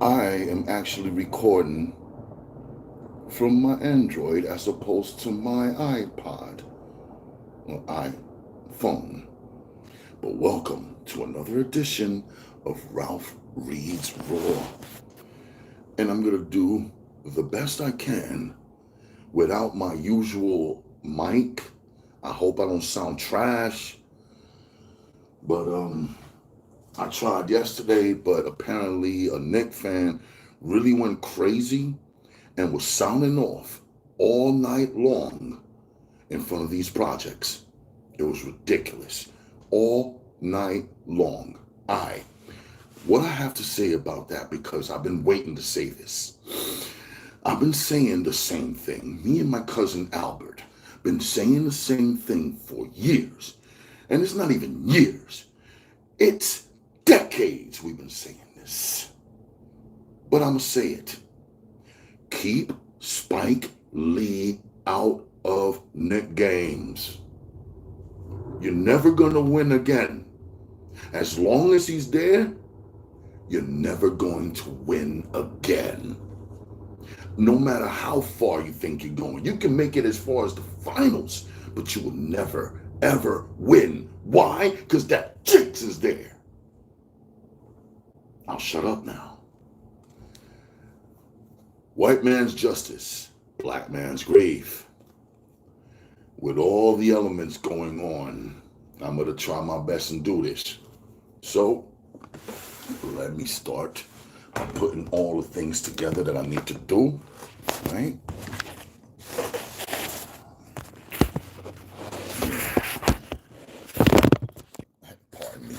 I am actually recording from my Android as opposed to my iPod or iPhone. But welcome to another edition of Ralph Reads Raw. And I'm going to do the best I can without my usual mic. I hope I don't sound trash. But I tried yesterday, but apparently a Knick fan really went crazy and was sounding off all night long in front of these projects. It was ridiculous. All night long. What I have to say about that, because I've been waiting to say this. I've been saying the same thing. Me and my cousin Albert been saying the same thing for years. And it's not even years. It's decades we've been saying this. But I'm going to say it. Keep Spike Lee out of Knick games. You're never going to win again. As long as he's there, you're never going to win again. No matter how far you think you're going. You can make it as far as the finals, but you will never, ever win. Why? Because that jinx is there. I'll shut up now. White man's justice, black man's grave. With all the elements going on, I'm going to try my best and do this. So, let me start by putting all the things together that I need to do, right? Pardon me.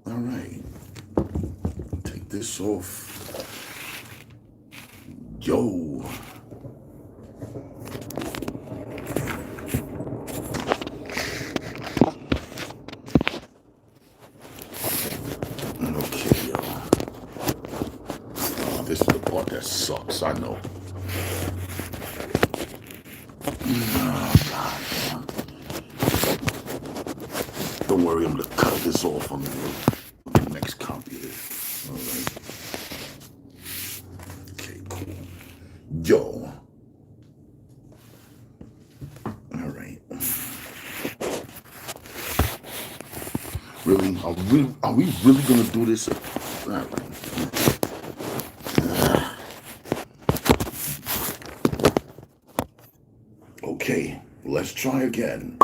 All right. Take this off. Yo. Okay, yo. Oh, this is the part that sucks, I know. Oh, God. Don't worry, I'm going to cut this off on the next copy of it. All right. Okay, cool. Yo. All right. Really? Are we really going to do this? All right. Okay, let's try again.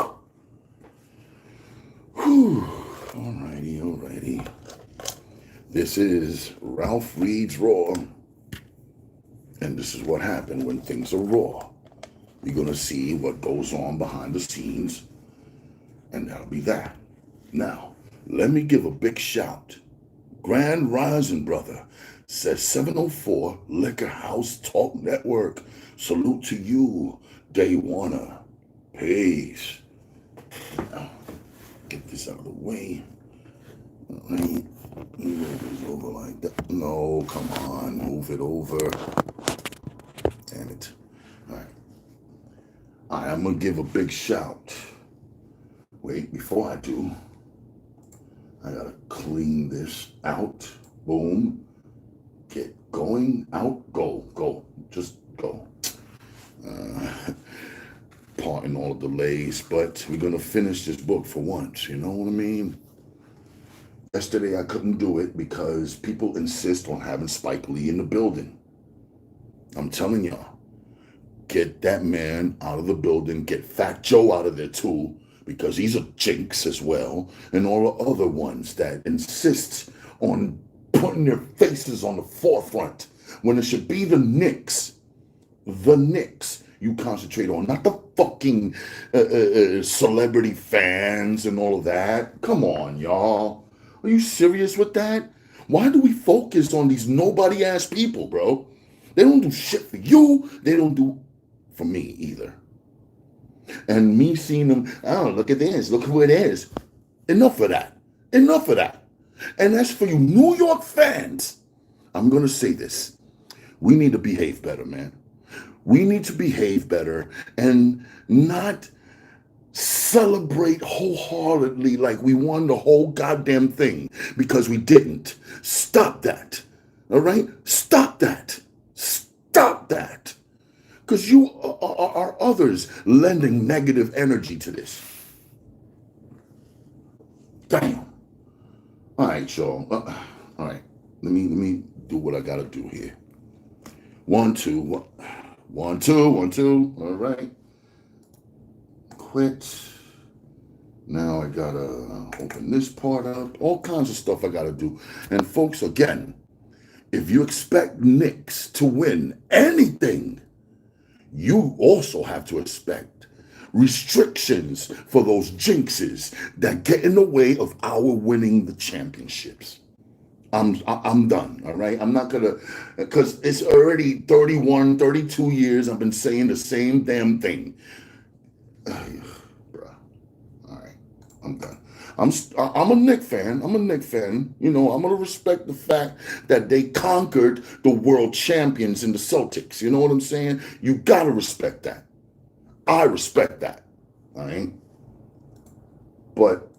Whew. Alrighty. This is Ralph Reads Raw. And this is what happened when things are raw. You're going to see what goes on behind the scenes. And that'll be that. Now, let me give a big shout. Grand Rising Brother says 704 Liquor House Talk Network. Salute to you, Day Warner. Peace. Now, get this out of the way. All right. Move this over like that. No, come on. Move it over. Damn it. All right. I'm going to give a big shout. Wait, before I do, I got to clean this out. Boom. Get going, out, go. Just go. Pardon all the delays, but we're going to finish this book for once. You know what I mean? Yesterday I couldn't do it because people insist on having Spike Lee in the building. I'm telling y'all, get that man out of the building. Get Fat Joe out of there too, because he's a jinx as well. And all the other ones that insist on putting their faces on the forefront when it should be the Knicks. The Knicks you concentrate on, not the fucking celebrity fans and all of that. Come on, y'all. Are you serious with that? Why do we focus on these nobody-ass people, bro? They don't do shit for you. They don't do for me either. And me seeing them, oh, look at this. Look who it is. Enough of that. And as for you New York fans, I'm going to say this. We need to behave better, man. We need to behave better and not celebrate wholeheartedly like we won the whole goddamn thing, because we didn't. Stop that. All right? Stop that. Stop that. Because you are others lending negative energy to this. Damn. All right, y'all. All right. Let me do what I gotta do here. 1, 2, 1, 1, 2, 1, 2. All right. Quit. Now I gotta open this part up. All kinds of stuff I gotta do. And folks, again, if you expect Knicks to win anything, you also have to expect restrictions for those jinxes that get in the way of our winning the championships. I'm done, all right? I'm not gonna, because it's already 31, 32 years I've been saying the same damn thing. Bruh. All right, I'm done. I'm a Knicks fan. I'm a Knicks fan. You know, I'm gonna respect the fact that they conquered the world champions in the Celtics. You know what I'm saying? You gotta respect that. I respect that. All right. But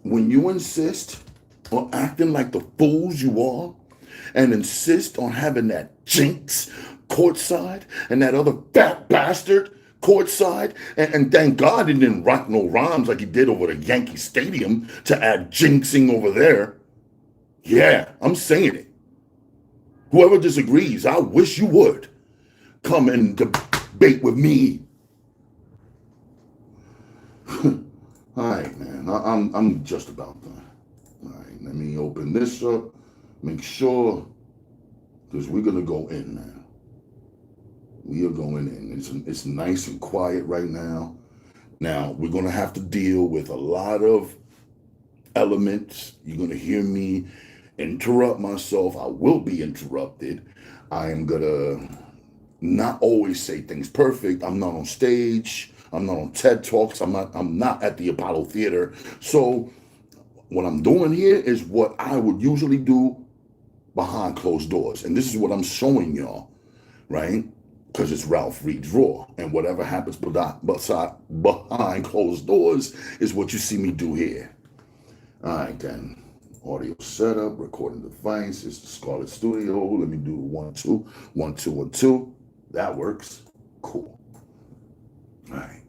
when you insist on acting like the fools you are, and insist on having that jinx courtside and that other fat bastard courtside, and thank God he didn't write no rhymes like he did over the Yankee Stadium to add jinxing over there. Yeah, I'm saying it. Whoever disagrees, I wish you would come and debate with me. All right, man. I'm just about done. All right, let me open this up. Make sure, because we're gonna go in now. We are going in. It's nice and quiet right now. Now we're gonna have to deal with a lot of elements. You're gonna hear me interrupt myself. I will be interrupted. I am gonna not always say things perfect. I'm not on stage. I'm not on TED Talks. I'm not at the Apollo Theater. So what I'm doing here is what I would usually do behind closed doors. And this is what I'm showing y'all, right? Because it's Ralph Reed's Raw. And whatever happens behind closed doors is what you see me do here. All right, then. Audio setup, recording device. It's the Scarlet Studio. Let me do 1, 2, 1, 2, 1, 2. That works. Cool. All right.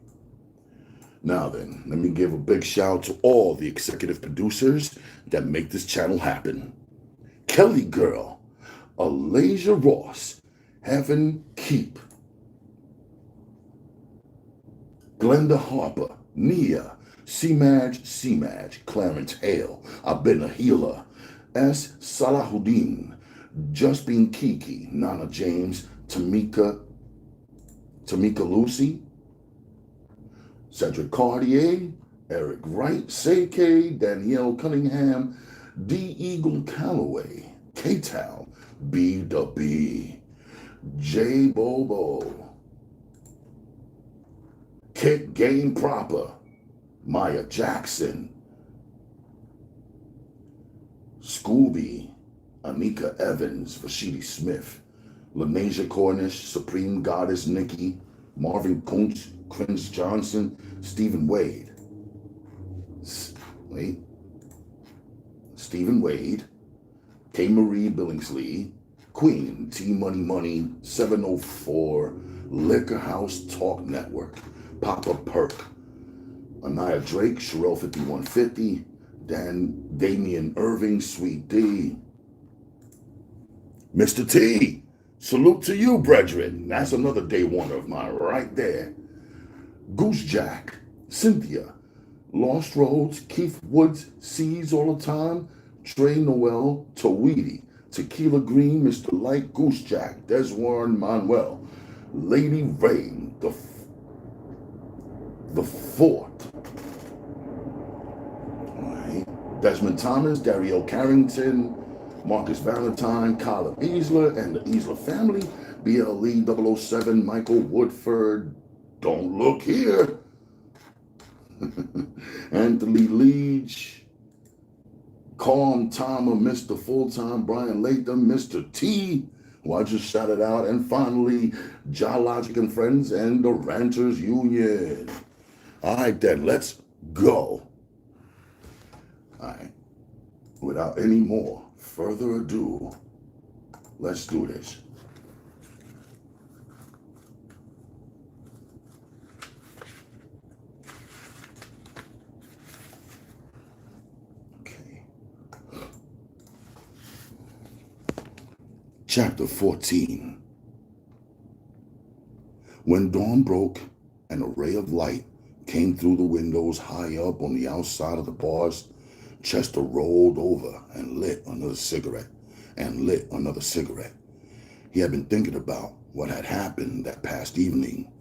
Now then, let me give a big shout out to all the executive producers that make this channel happen. Kelly Girl, Alasia Ross, Heaven Keep, Glenda Harper, Nia, C-Madge, Clarence Hale, I've Been a Healer, S. Salahuddin, Justine Kiki, Nana James, Tamika Lucy, Cedric Cartier, Eric Wright, Seikei, Danielle Cunningham, D. Eagle Calloway, K-Town, B. the B, J. Bobo, Kit Game Proper, Maya Jackson, Scooby, Anika Evans, Rashidi Smith, LaNasia Cornish, Supreme Goddess Nikki, Marvin Kuntz, Chris Johnson, Stephen Wade. Stephen Wade, K. Marie Billingsley, Queen, T Money, 704, Liquor House Talk Network, Papa Perk, Anaya Drake, Sherelle 5150, Damian Irving, Sweet D, Mr. T, salute to you, brethren. That's another day one of mine right there. Goose Jack, Cynthia, Lost Roads, Keith Woods, Sees All the Time, Trey Noel, Tawidi, Tequila Green, Mr. Light, Goose Jack, Deswarren Manuel, Lady Rain, the Fort. All right. Desmond Thomas, Dario Carrington, Marcus Valentine, Kyla Easler, and the Easler family, BLE 007, Michael Woodford, Don't Look Here, Anthony Leach, Calm Timer, Mr. Fulltime, Brian Latham, Mr. T, who I just shouted out, and finally, Logic and Friends and the Ranters Union. All right, then, let's go. All right. Without any more further ado, let's do this. Okay. Chapter 14. When dawn broke, an array of light came through the windows high up on the outside of the bars. Chester rolled over and lit another cigarette and lit another cigarette. He had been thinking about what had happened that past evening.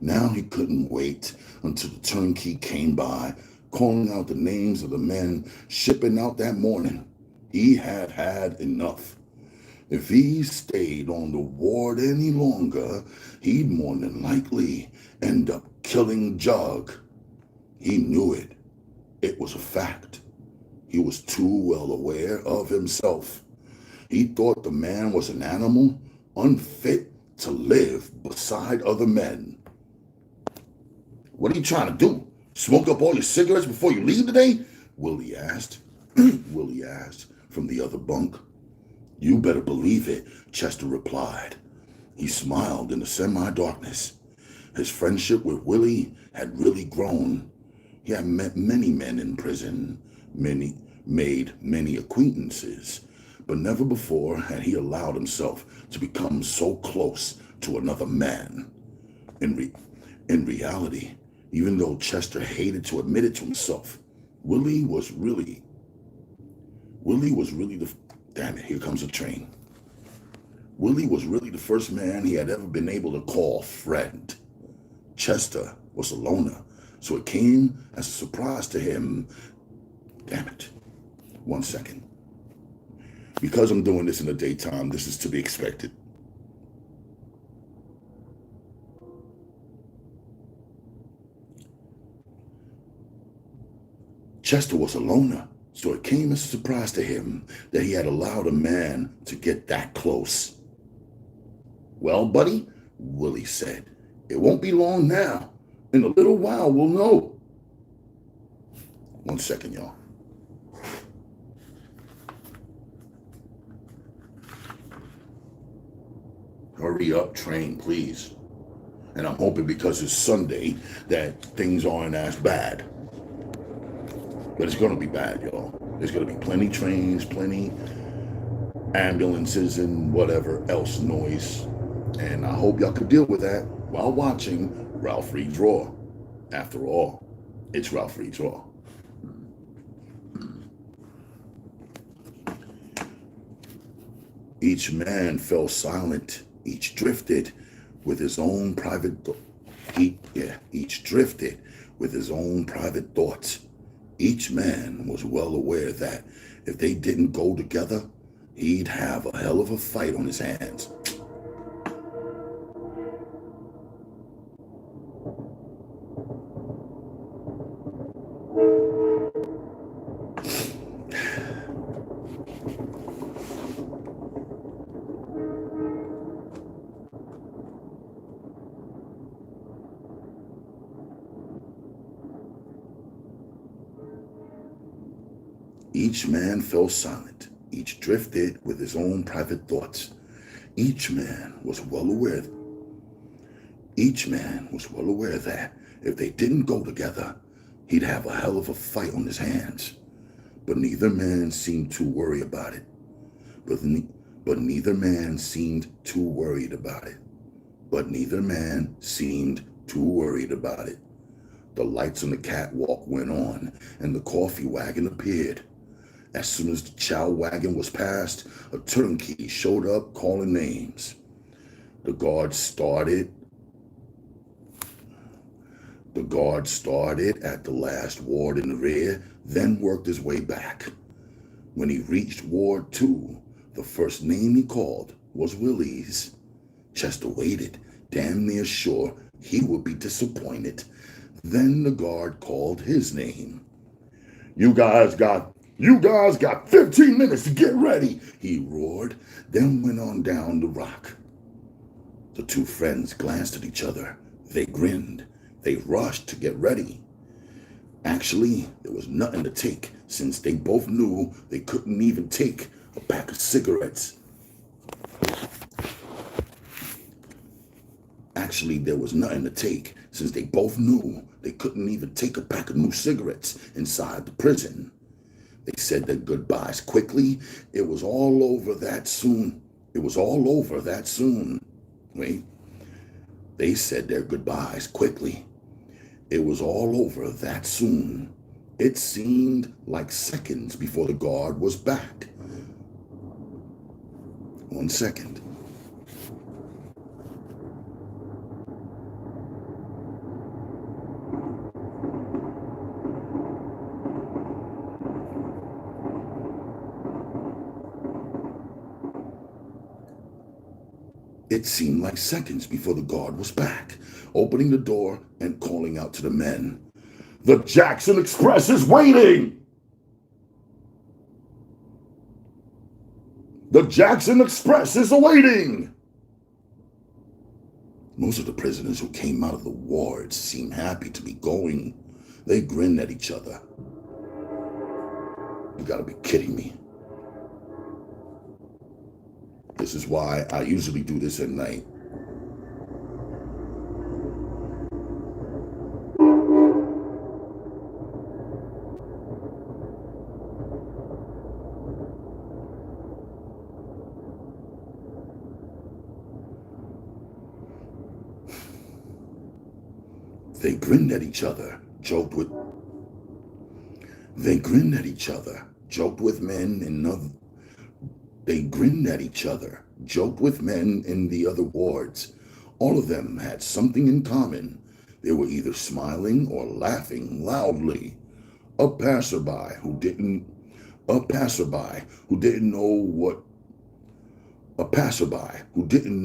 Now he couldn't wait until the turnkey came by, calling out the names of the men shipping out that morning. He had had enough. If he stayed on the ward any longer, he'd more than likely end up killing Jug. He knew it. It was a fact. He was too well aware of himself. He thought the man was an animal, unfit to live beside other men. What are you trying to do? Smoke up all your cigarettes before you leave today? Willie asked. Willie asked from the other bunk. You better believe it, Chester replied. He smiled in the semi-darkness. His friendship with Willie had really grown. He had met many men in prison, made many acquaintances, but never before had he allowed himself to become so close to another man. In reality, even though Chester hated to admit it to himself, Willie was really the... Damn it, here comes a train. Willie was really the first man he had ever been able to call friend. Chester was a loner, so it came as a surprise to him. Damn it. 1 second. Because I'm doing this in the daytime, this is to be expected. Chester was a loner, so it came as a surprise to him that he had allowed a man to get that close. Well, buddy, Willie said, it won't be long now. In a little while, we'll know. 1 second, y'all. Hurry up, train, please. And I'm hoping because it's Sunday that things aren't as bad. But it's going to be bad, y'all. There's going to be plenty trains, plenty ambulances, and whatever else noise. And I hope y'all could deal with that while watching Ralph Redraw. After all, it's Ralph Redraw. Each man fell silent. Each drifted with his own private each drifted with his own private thoughts. Each man was well aware that if they didn't go together, he'd have a hell of a fight on his hands. Each man fell silent. Each drifted with his own private thoughts. Each man was well aware that if they didn't go together, he'd have a hell of a fight on his hands. But neither man seemed too worried about it. But neither man seemed too worried about it. The lights on the catwalk went on, and the coffee wagon appeared. As soon as the chow wagon was passed, a turnkey showed up calling names. The guard started at the last ward in the rear, then worked his way back. When he reached Ward 2, the first name he called was Willie's. Chester waited, damn near sure he would be disappointed. Then the guard called his name. You guys got 15 minutes to get ready, he roared, then went on down the rock. The two friends glanced at each other. They grinned. They rushed to get ready. Actually, there was nothing to take, since they both knew they couldn't even take a pack of cigarettes. Actually, there was nothing to take, since they both knew they couldn't even take a pack of new cigarettes inside the prison. They said their goodbyes quickly. It was all over that soon. It was all over that soon. Wait. They said their goodbyes quickly. It was all over that soon. It seemed like seconds before the guard was back. 1 second. It seemed like seconds before the guard was back, opening the door and calling out to the men. "The Jackson Express is waiting! The Jackson Express is awaiting!" Most of the prisoners who came out of the wards seemed happy to be going. They grinned at each other. You gotta be kidding me. This is why I usually do this at night. They grinned at each other, joked with men in other. They grinned at each other, joked with men in the other wards. All of them had something in common. They were either smiling or laughing loudly. A passerby who didn't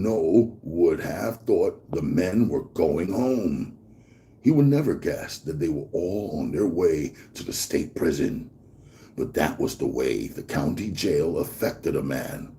know would have thought the men were going home. He would never guess that they were all on their way to the state prison. But that was the way the county jail affected a man.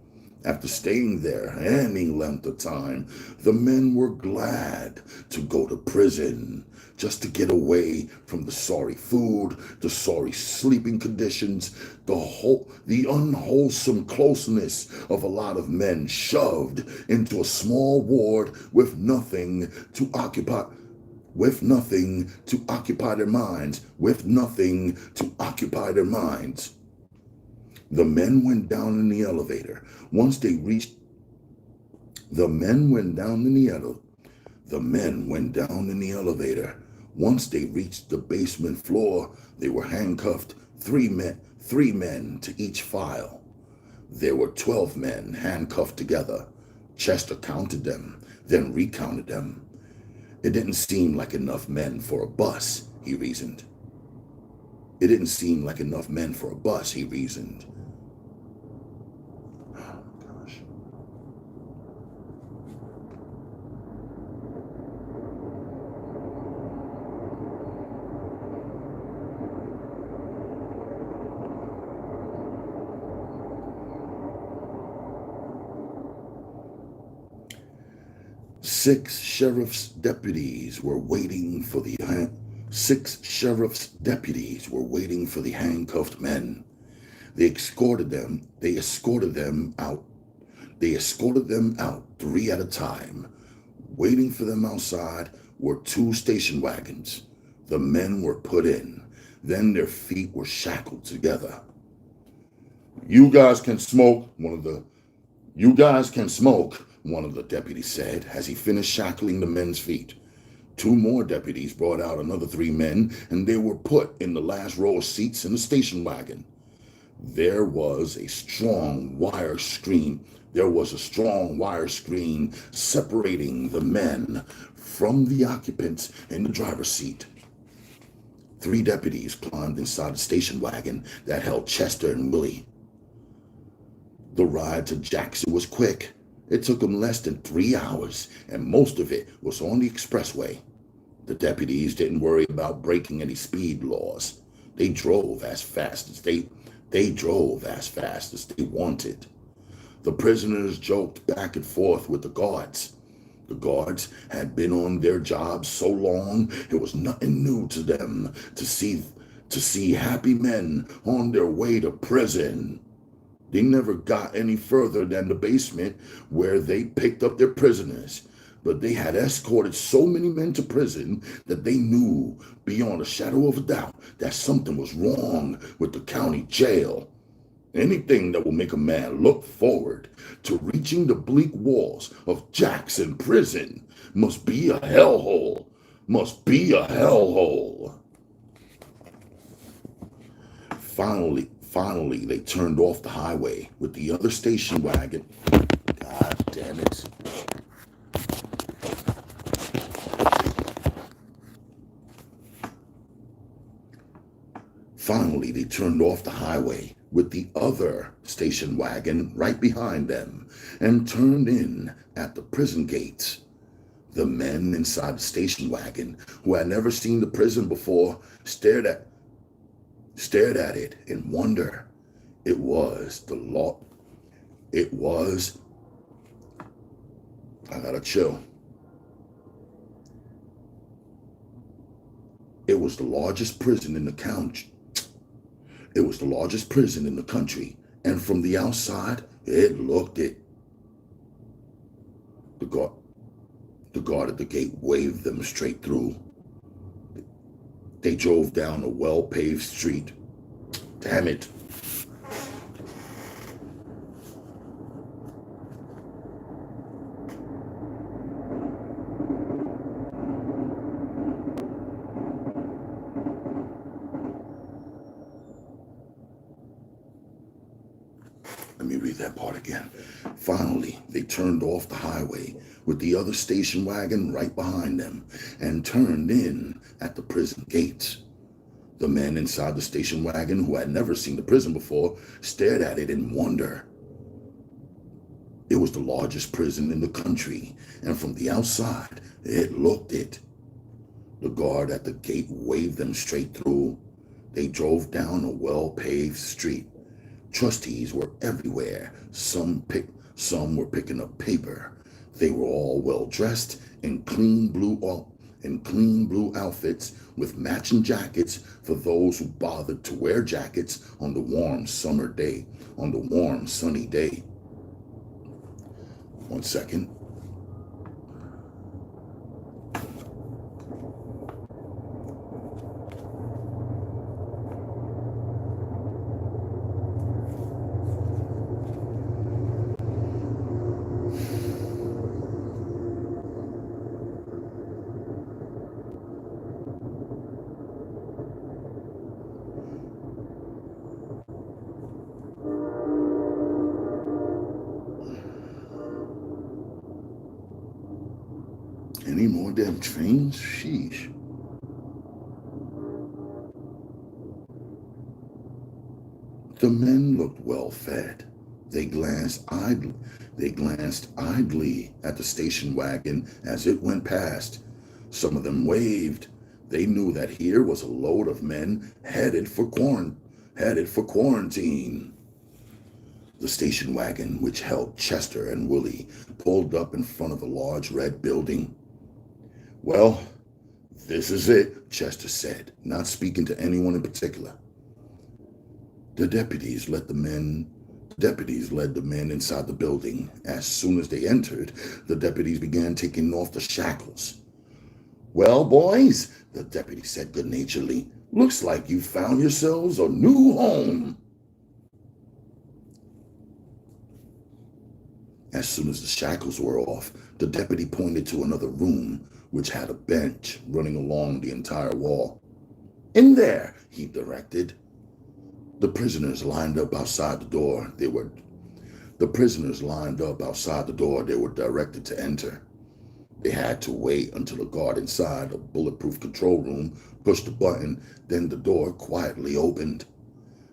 After staying there any length of time, the men were glad to go to prison, just to get away from the sorry food, the sorry sleeping conditions, the unwholesome closeness of a lot of men shoved into a small ward with nothing to occupy their minds. The men went down in the elevator. Once they reached the men went down in the elevator. Once they reached the basement floor, they were handcuffed, three men to each file. There were 12 men handcuffed together. Chester counted them, then recounted them. It didn't seem like enough men for a bus, he reasoned. Oh, gosh. Six sheriff's deputies were waiting for the handcuffed men. They escorted them out 3 at a time. Waiting for them outside were 2 station wagons. The men were put in. Then their feet were shackled together. You guys can smoke, one of the deputies said as he finished shackling the men's feet. 2 more deputies brought out another 3 men, and they were put in the last row of seats in the station wagon. There was a strong wire screen separating the men from the occupants in the driver's seat. 3 deputies climbed inside the station wagon that held Chester and Willie. The ride to Jackson was quick. It took them less than 3 hours, and most of it was on the expressway. The deputies didn't worry about breaking any speed laws. They drove as fast as they wanted. The prisoners joked back and forth with the guards. The guards had been on their jobs so long, it was nothing new to them to see happy men on their way to prison. They never got any further than the basement where they picked up their prisoners. But they had escorted so many men to prison that they knew beyond a shadow of a doubt that something was wrong with the county jail. Anything that will make a man look forward to reaching the bleak walls of Jackson Prison must be a hellhole. Must be a hellhole. Finally, they turned off the highway with the other station wagon. God damn it. Finally, they turned off the highway with the other station wagon right behind them and turned in at the prison gates. The men inside the station wagon, who had never seen the prison before, stared at it in wonder. It was the law. It was, I gotta chill. It was the largest prison in the country. It was the largest prison in the country, and from the outside, it looked it. The guard at the gate waved them straight through. They drove down a well-paved street. Damn it. Let me read that part again. Finally, they turned off the highway with the other station wagon right behind them and turned in at the prison gates. The men inside the station wagon, who had never seen the prison before, stared at it in wonder. It was the largest prison in the country, and from the outside, it looked it. The guard at the gate waved them straight through. They drove down a well-paved street. Trustees were everywhere. Some were picking up paper. They were all well dressed in clean blue outfits with matching jackets for those who bothered to wear jackets on the warm sunny day. 1 second. Any more damn trains? Sheesh. The men looked well fed. They glanced idly at the station wagon as it went past. Some of them waved. They knew that here was a load of men headed for quarantine. The station wagon, which held Chester and Willie, pulled up in front of a large red building. "Well, this is it," Chester said, not speaking to anyone in particular. The deputies led the men inside the building. As soon as they entered, the deputies began taking off the shackles. "Well, boys," the deputy said good-naturedly, "looks like you found yourselves a new home." As soon as the shackles were off, the deputy pointed to another room, which had a bench running along the entire wall. "In there," he directed. The prisoners lined up outside the door. They were directed to enter. They had to wait until a guard inside a bulletproof control room pushed a button, then the door quietly opened.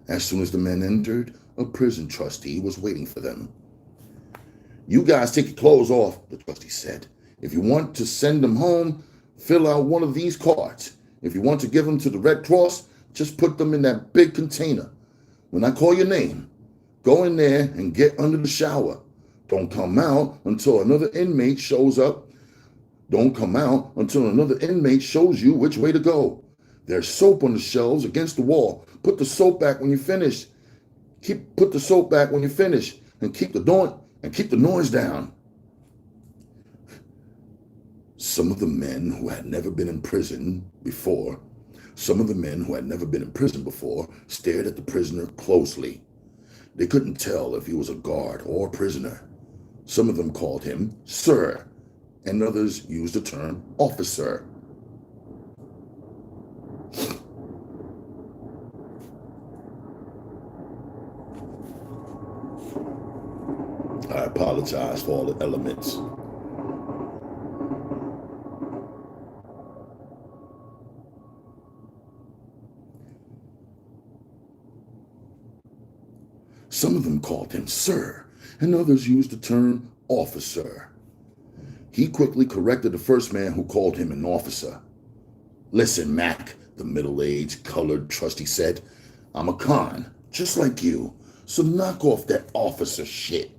As soon as the men entered, a prison trustee was waiting for them. "You guys take your clothes off," the trustee said. "If you want to send them home, fill out one of these cards. If you want to give them to the Red Cross, just put them in that big container. When I call your name, go in there and get under the shower. Don't come out until another inmate shows up Don't come out until another inmate shows you which way to go. There's soap on the shelves against the wall. Put the soap back when you finish. Put the soap back when you finish, and keep the noise down. Some of the men who had never been in prison before stared at the prisoner closely. They couldn't tell if he was a guard or a prisoner. Some of them called him sir, and others used the term officer. I apologize for all the elements. Some of them called him sir, and others used the term officer. He quickly corrected the first man who called him an officer. Listen, Mac, the middle-aged, colored trustee said, I'm a con, just like you, so knock off that officer shit.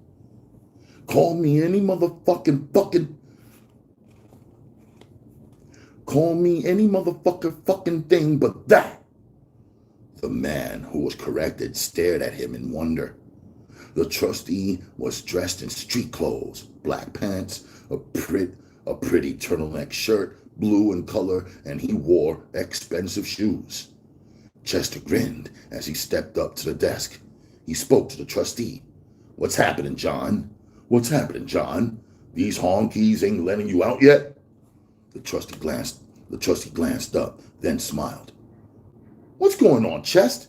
Call me any motherfucking thing but that. The man who was corrected stared at him in wonder. The trustee was dressed in street clothes, black pants, a pretty turtleneck shirt, blue in color, and he wore expensive shoes. Chester grinned as he stepped up to the desk. He spoke to the trustee. What's happening, John? These honkies ain't letting you out yet? The trustee glanced up, then smiled. What's going on, Chest?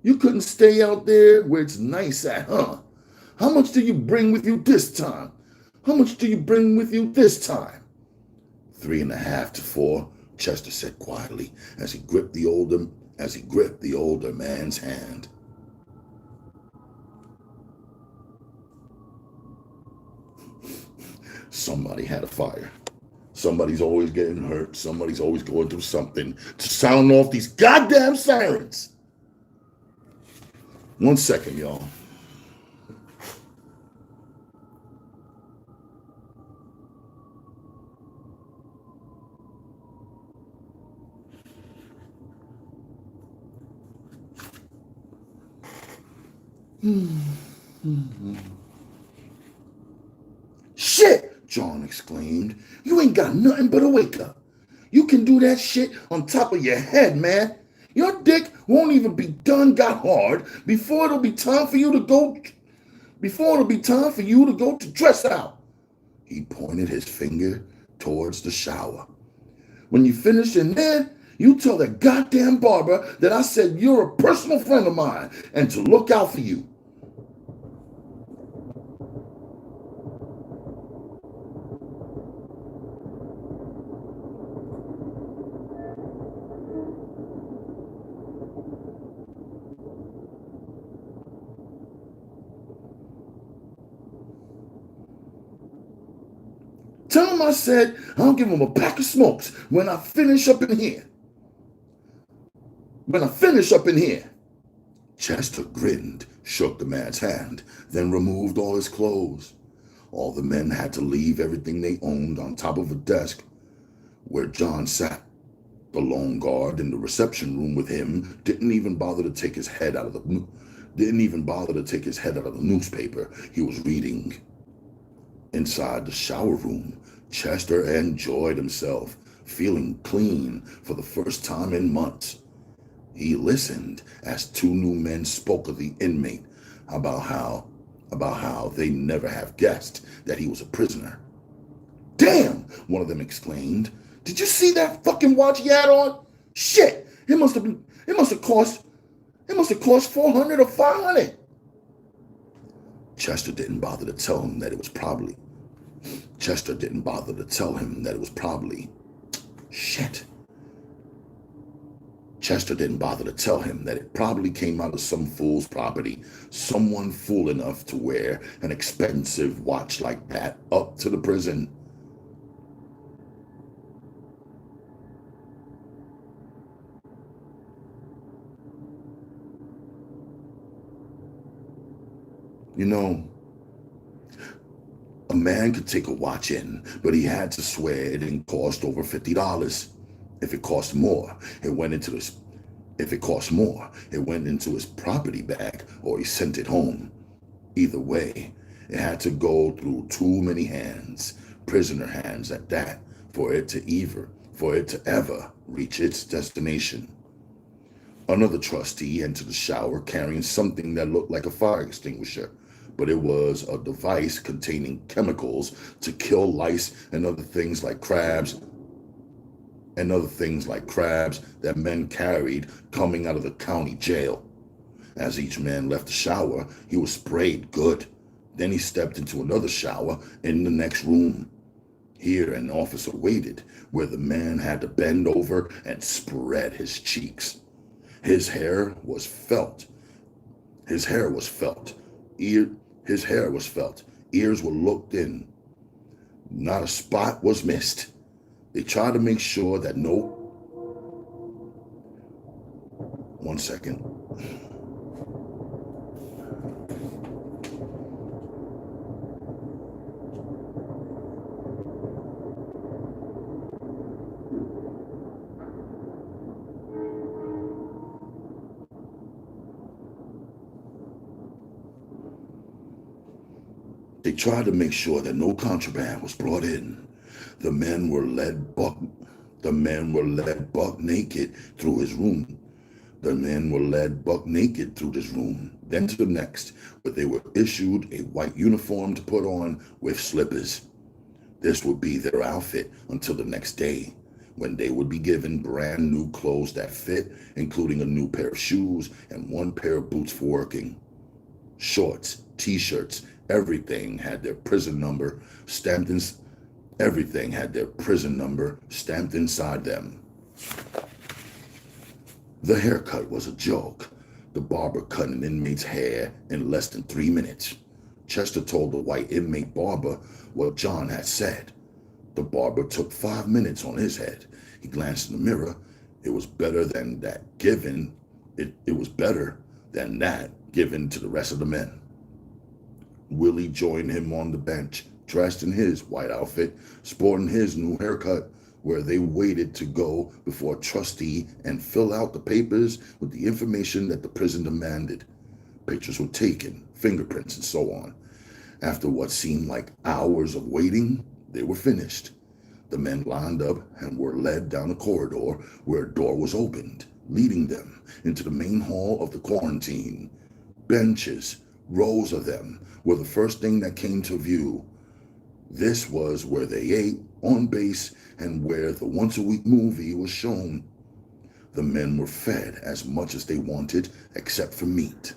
You couldn't stay out there where it's nice at, huh? How much do you bring with you this time? 3.5 to 4, Chester said quietly as he gripped the older man's hand. Somebody had a fire. Somebody's always getting hurt. Somebody's always going through something to sound off these goddamn sirens. 1 second, y'all. Shit, John exclaimed. You ain't got nothing but a wake up. You can do that shit on top of your head, man. Your dick won't even be done got hard before it'll be time for you to go to dress out. He pointed his finger towards the shower. When you finish in there, you tell that goddamn barber that I said you're a personal friend of mine and to look out for you. Tell him I said I'll give him a pack of smokes when I finish up in here. Chester grinned, shook the man's hand, then removed all his clothes. All the men had to leave everything they owned on top of a desk where John sat. The lone guard in the reception room with him didn't even bother to take his head out of the newspaper he was reading. Inside the shower room, Chester enjoyed himself, feeling clean for the first time in months. He listened as 2 new men spoke of the inmate, about how they never have guessed that he was a prisoner. Damn, one of them exclaimed. Did you see that fucking watch he had on? Shit, it must have cost 400 or 500. Chester didn't bother to tell him that it was probably shit. Chester didn't bother to tell him that it probably came out of some fool's property, someone fool enough to wear an expensive watch like that up to the prison. You know, a man could take a watch in, but he had to swear it didn't cost over $50. If it cost more, it went into his property bag or he sent it home. Either way, it had to go through too many hands, prisoner hands at that, for it to ever reach its destination. Another trustee entered the shower carrying something that looked like a fire extinguisher, but it was a device containing chemicals to kill lice and other things like crabs that men carried coming out of the county jail. As each man left the shower, he was sprayed good. Then he stepped into another shower in the next room. Here an officer waited, where the man had to bend over and spread his cheeks. His hair was felt. Ears were looked in. Not a spot was missed. They tried to make sure that One second. They tried to make sure that no contraband was brought in. The men were led buck naked through his room. Then to the next, where they were issued a white uniform to put on with slippers. This would be their outfit until the next day, when they would be given brand new clothes that fit, including a new pair of shoes and one pair of boots for working. Shorts, t-shirts, everything had their prison number stamped inside them. The haircut was a joke. The barber cut an inmate's hair in less than 3 minutes. Chester told the white inmate barber what John had said. The barber took 5 minutes on his head. He glanced in the mirror. It was better than that given to the rest of the men. Willie joined him on the bench, dressed in his white outfit, sporting his new haircut, where they waited to go before a trustee and fill out the papers with the information that the prison demanded. Pictures were taken, fingerprints, and so on. After what seemed like hours of waiting, they were finished. The men lined up and were led down a corridor where a door was opened, leading them into the main hall of the quarantine. Benches, rows of them, were the first thing that came to view. This was where they ate, on base, and where the once-a-week movie was shown. The men were fed as much as they wanted, except for meat.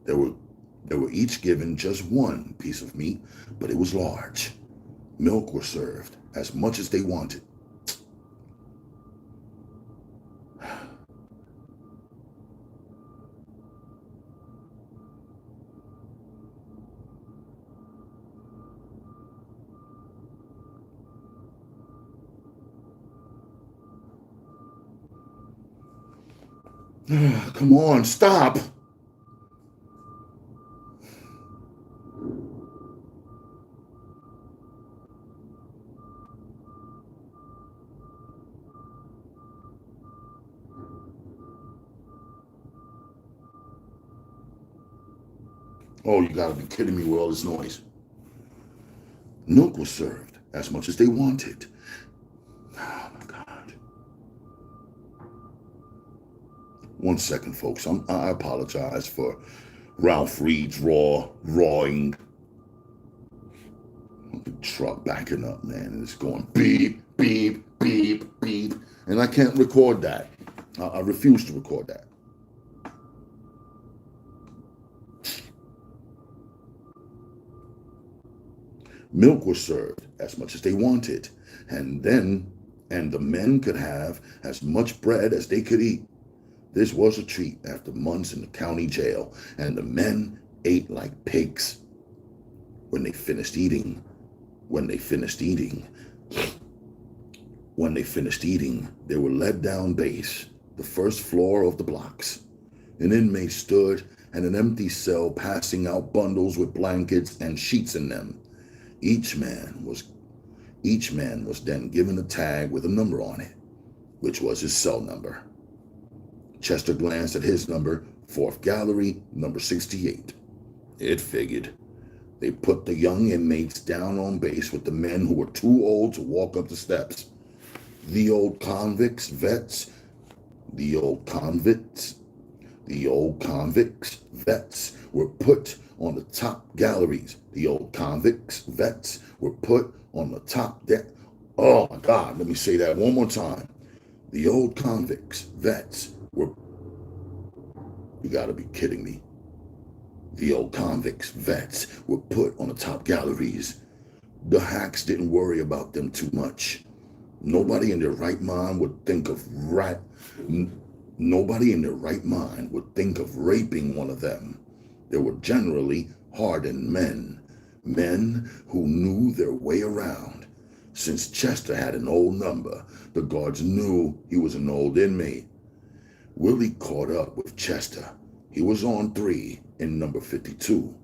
They were each given just one piece of meat, but it was large. Milk was served as much as they wanted. Come on, stop! Oh, you gotta be kidding me with all this noise. Milk was served as much as they wanted. Oh my God. 1 second, folks. I apologize for Ralph Reed's rawing. The truck backing up, man, and it's going beep, beep, beep, beep. And I can't record that. I refuse to record that. Milk was served as much as they wanted, and the men could have as much bread as they could eat. This was a treat after months in the county jail, and the men ate like pigs. When they finished eating, they were led down base, the first floor of the blocks. An inmate stood and an empty cell passing out bundles with blankets and sheets in them. Each man was then given a tag with a number on it, which was his cell number. Chester glanced at his number, 4th gallery, number 68. It figured. They put the young inmates down on base with the men who were too old to walk up the steps. The old convicts, vets were put on the top galleries. The old convicts, vets were put on the top deck. Oh my God, let me say that one more time. The old convicts, vets were, you gotta be kidding me. The old convicts, vets were put on the top galleries. The hacks didn't worry about them too much. Nobody in their right mind would think of raping one of them. They were generally hardened men who knew their way around. Since Chester had an old number, the guards knew he was an old inmate. Willie caught up with Chester. He was on 3 in number 52.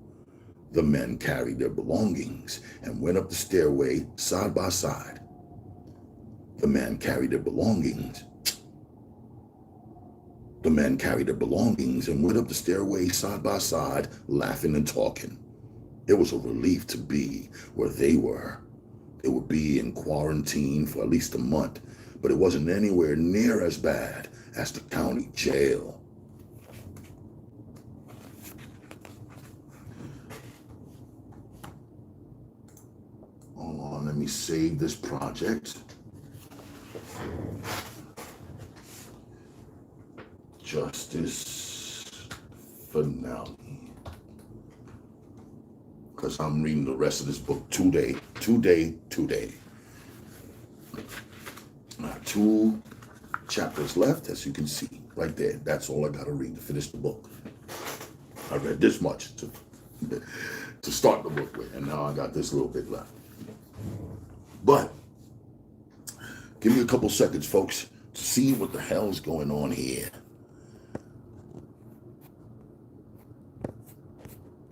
The men carried their belongings and went up the stairway side by side. The men carried their belongings and went up the stairway side by side, laughing and talking. It was a relief to be where they were. They would be in quarantine for at least a month, but it wasn't anywhere near as bad as the county jail. Hold on, let me save this project. Justice finale. Because I'm reading the rest of this book today. 2 chapters left, as you can see right there. That's all I got to read to finish the book. I read this much to start the book with, and now I got this little bit left. But give me a couple seconds, folks, to see what the hell's going on here.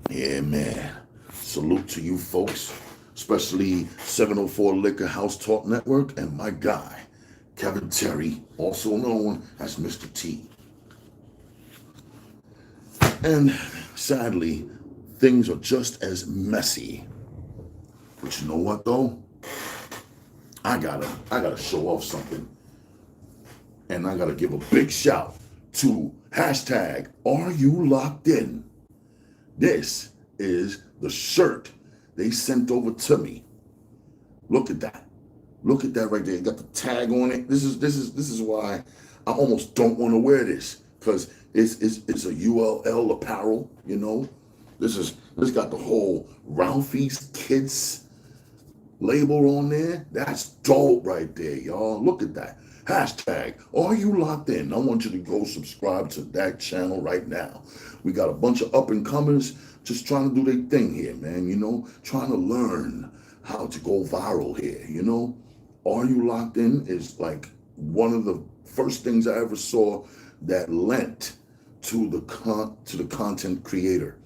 Yeah, man. Salute to you folks, especially 704 Liquor House Talk Network and my guy, Kevin Terry, also known as Mr. T. And sadly, things are just as messy. But you know what though? I gotta show off something. And I gotta give a big shout to hashtag Are You Locked In? This is the shirt they sent over to me. Look at that. Look at that right there. It got the tag on it. This is why I almost don't want to wear this, because it's a ULL apparel, you know. This got the whole Ralphie's Kids label on there. That's dope right there, y'all. Look at that. Hashtag Are You Locked In? I want you to go subscribe to that channel right now. We got a bunch of up and comers just trying to do their thing here, man, you know, trying to learn how to go viral here, you know. Are You Locked In is like one of the first things I ever saw that lent to the content creator.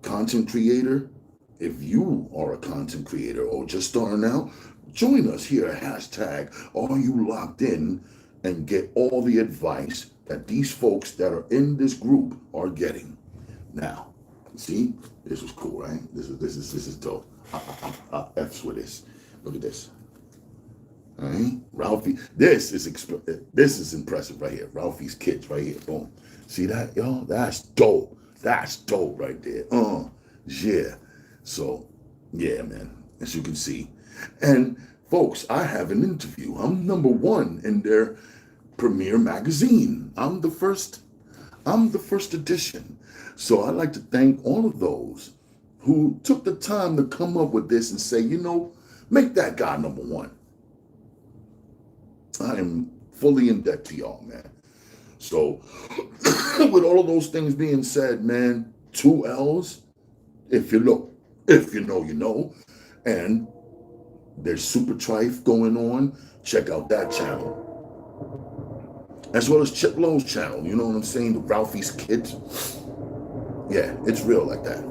Content creator, if you are a content creator or just starting out, join us here at hashtag Are You Locked In and get all the advice that these folks that are in this group are getting. Now, see, this was cool, right? This is dope. F's with this. Look at this. All right, Ralphie. This is impressive right here. Ralphie's Kids right here. Boom. See that, y'all? That's dope. That's dope right there. Yeah. So, yeah, man. As you can see. And folks, I have an interview. I'm number 1 in their premiere magazine. I'm the first edition. So I'd like to thank all of those who took the time to come up with this and say, you know, make that guy number 1. I am fully in debt to y'all, man. So with all of those things being said, man, 2 L's, if you know, you know. And there's Super Trife going on. Check out that channel. As well as Chip Lowe's channel. You know what I'm saying? The Ralphie's Kids. Yeah, it's real like that.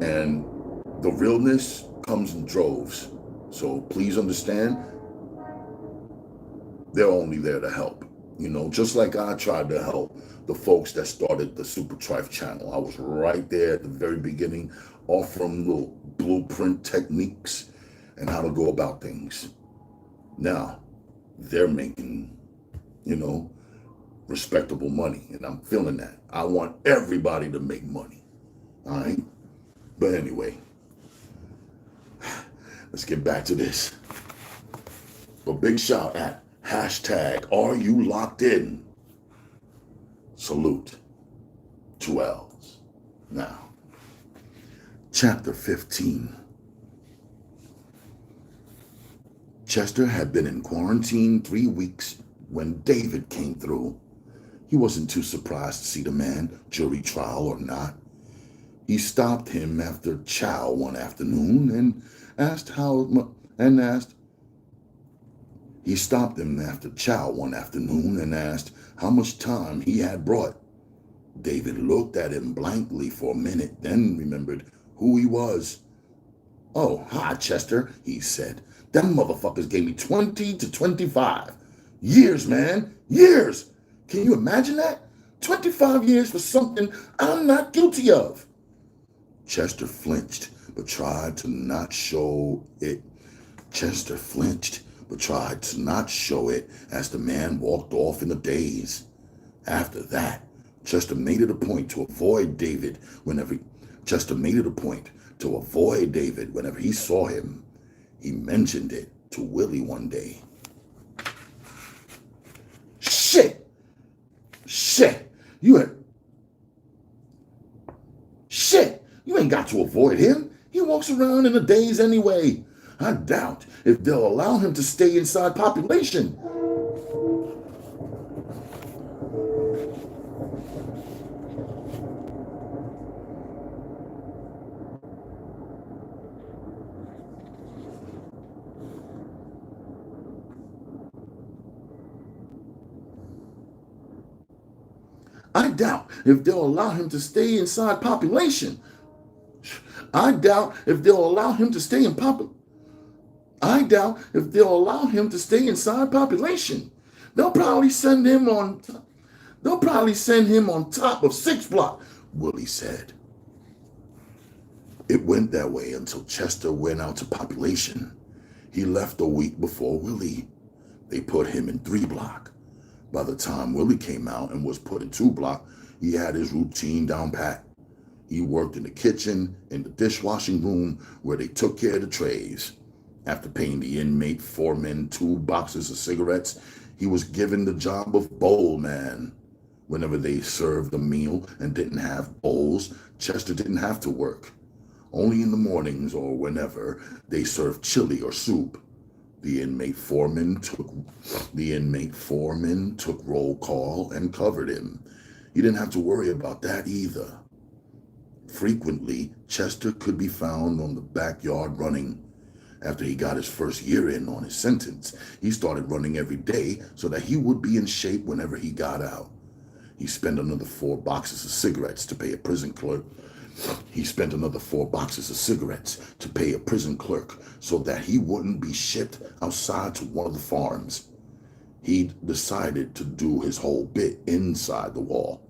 And the realness comes in droves. So please understand, they're only there to help. You know, just like I tried to help the folks that started the Super Trife channel. I was right there at the very beginning, offering little blueprint techniques and how to go about things. Now, they're making, you know, respectable money, and I'm feeling that. I want everybody to make money. All right? But anyway, let's get back to this. A big shout at hashtag Are You Locked In? Salute. 2 L's. Now, chapter 15. Chester had been in quarantine 3 weeks when David came through. He wasn't too surprised to see the man, jury trial or not. He stopped him after chow one afternoon and asked He stopped him after chow one afternoon and asked how much time he had brought. David looked at him blankly for a minute, then remembered who he was. "Oh, hi, Chester," he said. "Them motherfuckers gave me 20 to 25. Years, man, years. Can you imagine that? 25 years for something I'm not guilty of." Chester flinched, but tried to not show it. As the man walked off in a daze. After that, Chester made it a point to avoid David whenever he saw him. He mentioned it to Willie one day. Shit! You ain't got to avoid him. He walks around in a daze anyway. I doubt if they'll allow him to stay inside population. I doubt if they'll allow him to stay inside population. They'll probably send him on top of 6 Block, Willie said. It went that way until Chester went out to population. He left a week before Willie. They put him in 3 Block. By the time Willie came out and was put in 2 Block, he had his routine down pat. He worked in the kitchen, in the dishwashing room, where they took care of the trays. After paying the inmate foreman 2 boxes of cigarettes, he was given the job of bowl man. Whenever they served a meal and didn't have bowls, Chester didn't have to work. Only in the mornings or whenever they served chili or soup. The inmate foreman took roll call and covered him. He didn't have to worry about that either. Frequently, Chester could be found on the backyard running. After he got his first year in on his sentence, he started running every day so that he would be in shape whenever he got out. He spent another 4 boxes of cigarettes to pay a prison clerk. So that he wouldn't be shipped outside to one of the farms. He'd decided to do his whole bit inside the wall.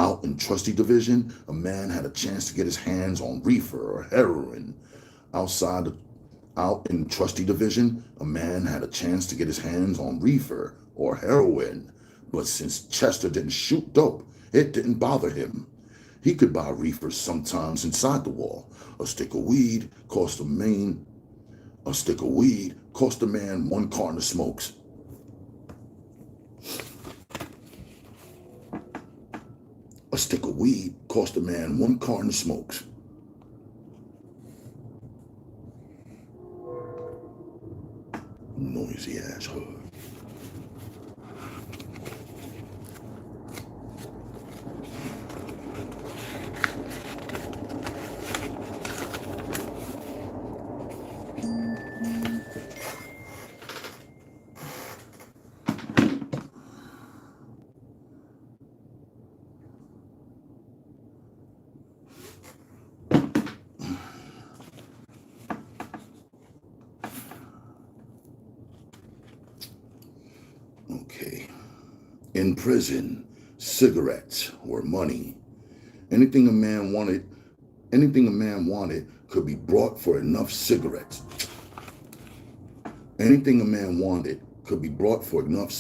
Out in Trusty Division, a man had a chance to get his hands on reefer or heroin. Out in Trusty Division, a man had a chance to get his hands on reefer or heroin. But since Chester didn't shoot dope, it didn't bother him. He could buy reefer sometimes inside the wall. A stick of weed cost a man 1 carton of smokes. A stick of weed cost a man 1 carton of smokes. Noisy ass hood. In prison, cigarettes were money. Anything a man wanted, anything a man wanted could be brought for enough cigarettes. Anything a man wanted could be brought for enough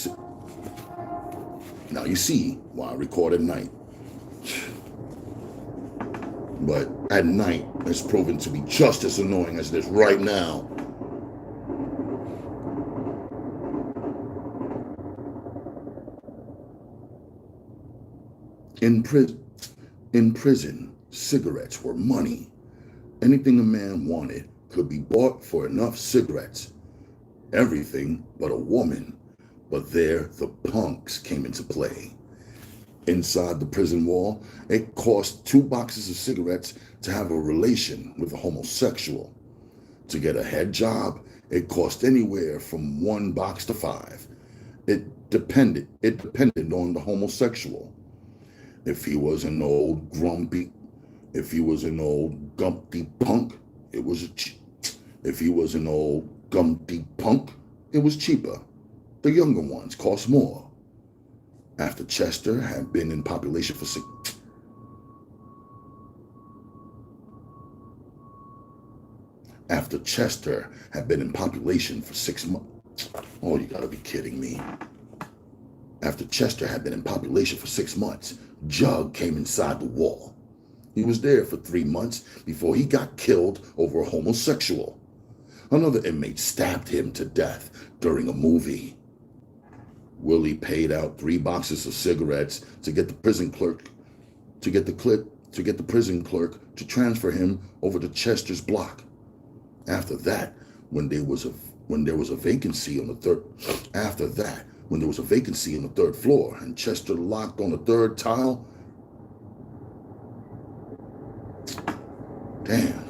Now you see why I record at night. But at night, it's proven to be just as annoying as it is right now. In prison, cigarettes were money. Anything a man wanted could be bought for enough cigarettes. Everything but a woman. But there, the punks came into play. Inside the prison wall, it cost 2 boxes of cigarettes to have a relation with a homosexual. To get a head job, it cost anywhere from 1 box to 5. It depended on the homosexual. If he was an old grumpy punk, it was if he was an old gumpy punk, it was cheaper. The younger ones cost more. After Chester had been in population for 6 months. Oh, you gotta be kidding me. After Chester had been in population for 6 months, Jug came inside the wall. He was there for 3 months before he got killed over a homosexual. Another inmate stabbed him to death during a movie. Willie paid out 3 boxes of cigarettes to get the prison clerk to transfer him over to Chester's block. After that, when there was a vacancy on the third floor and Chester locked on the 3rd tile. Damn.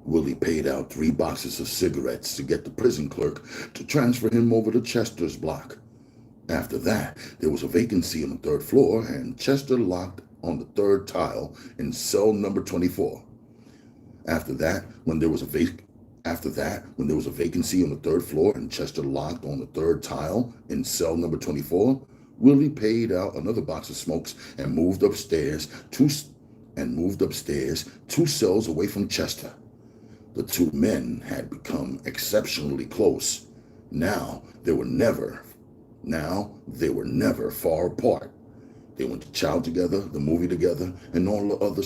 Willie paid out 3 boxes of cigarettes to get the prison clerk to transfer him over to Chester's block. After that, there was a vacancy on the 3rd floor, and Chester locked on the 3rd tile in cell number 24. After that, when there was a vacancy on the 3rd floor and Chester locked on the 3rd tile in cell number 24, Willie paid out another box of smokes and moved upstairs 2 cells away from Chester. The 2 men had become exceptionally close. Now they were never far apart. They went to chow together, the movie together, and all of the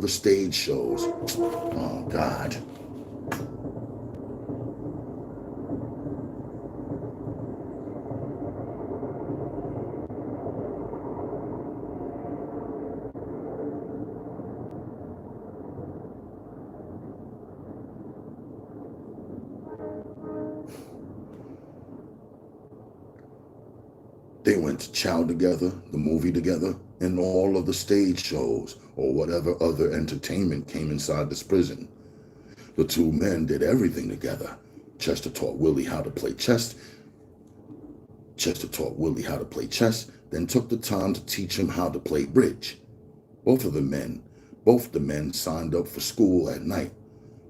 stage shows. Oh God. They went to chow together, the movie together, and all of the stage shows or whatever other entertainment came inside this prison. The 2 men did everything together. Chester taught Willie how to play chess. Then took the time to teach him how to play bridge. Both the men signed up for school at night.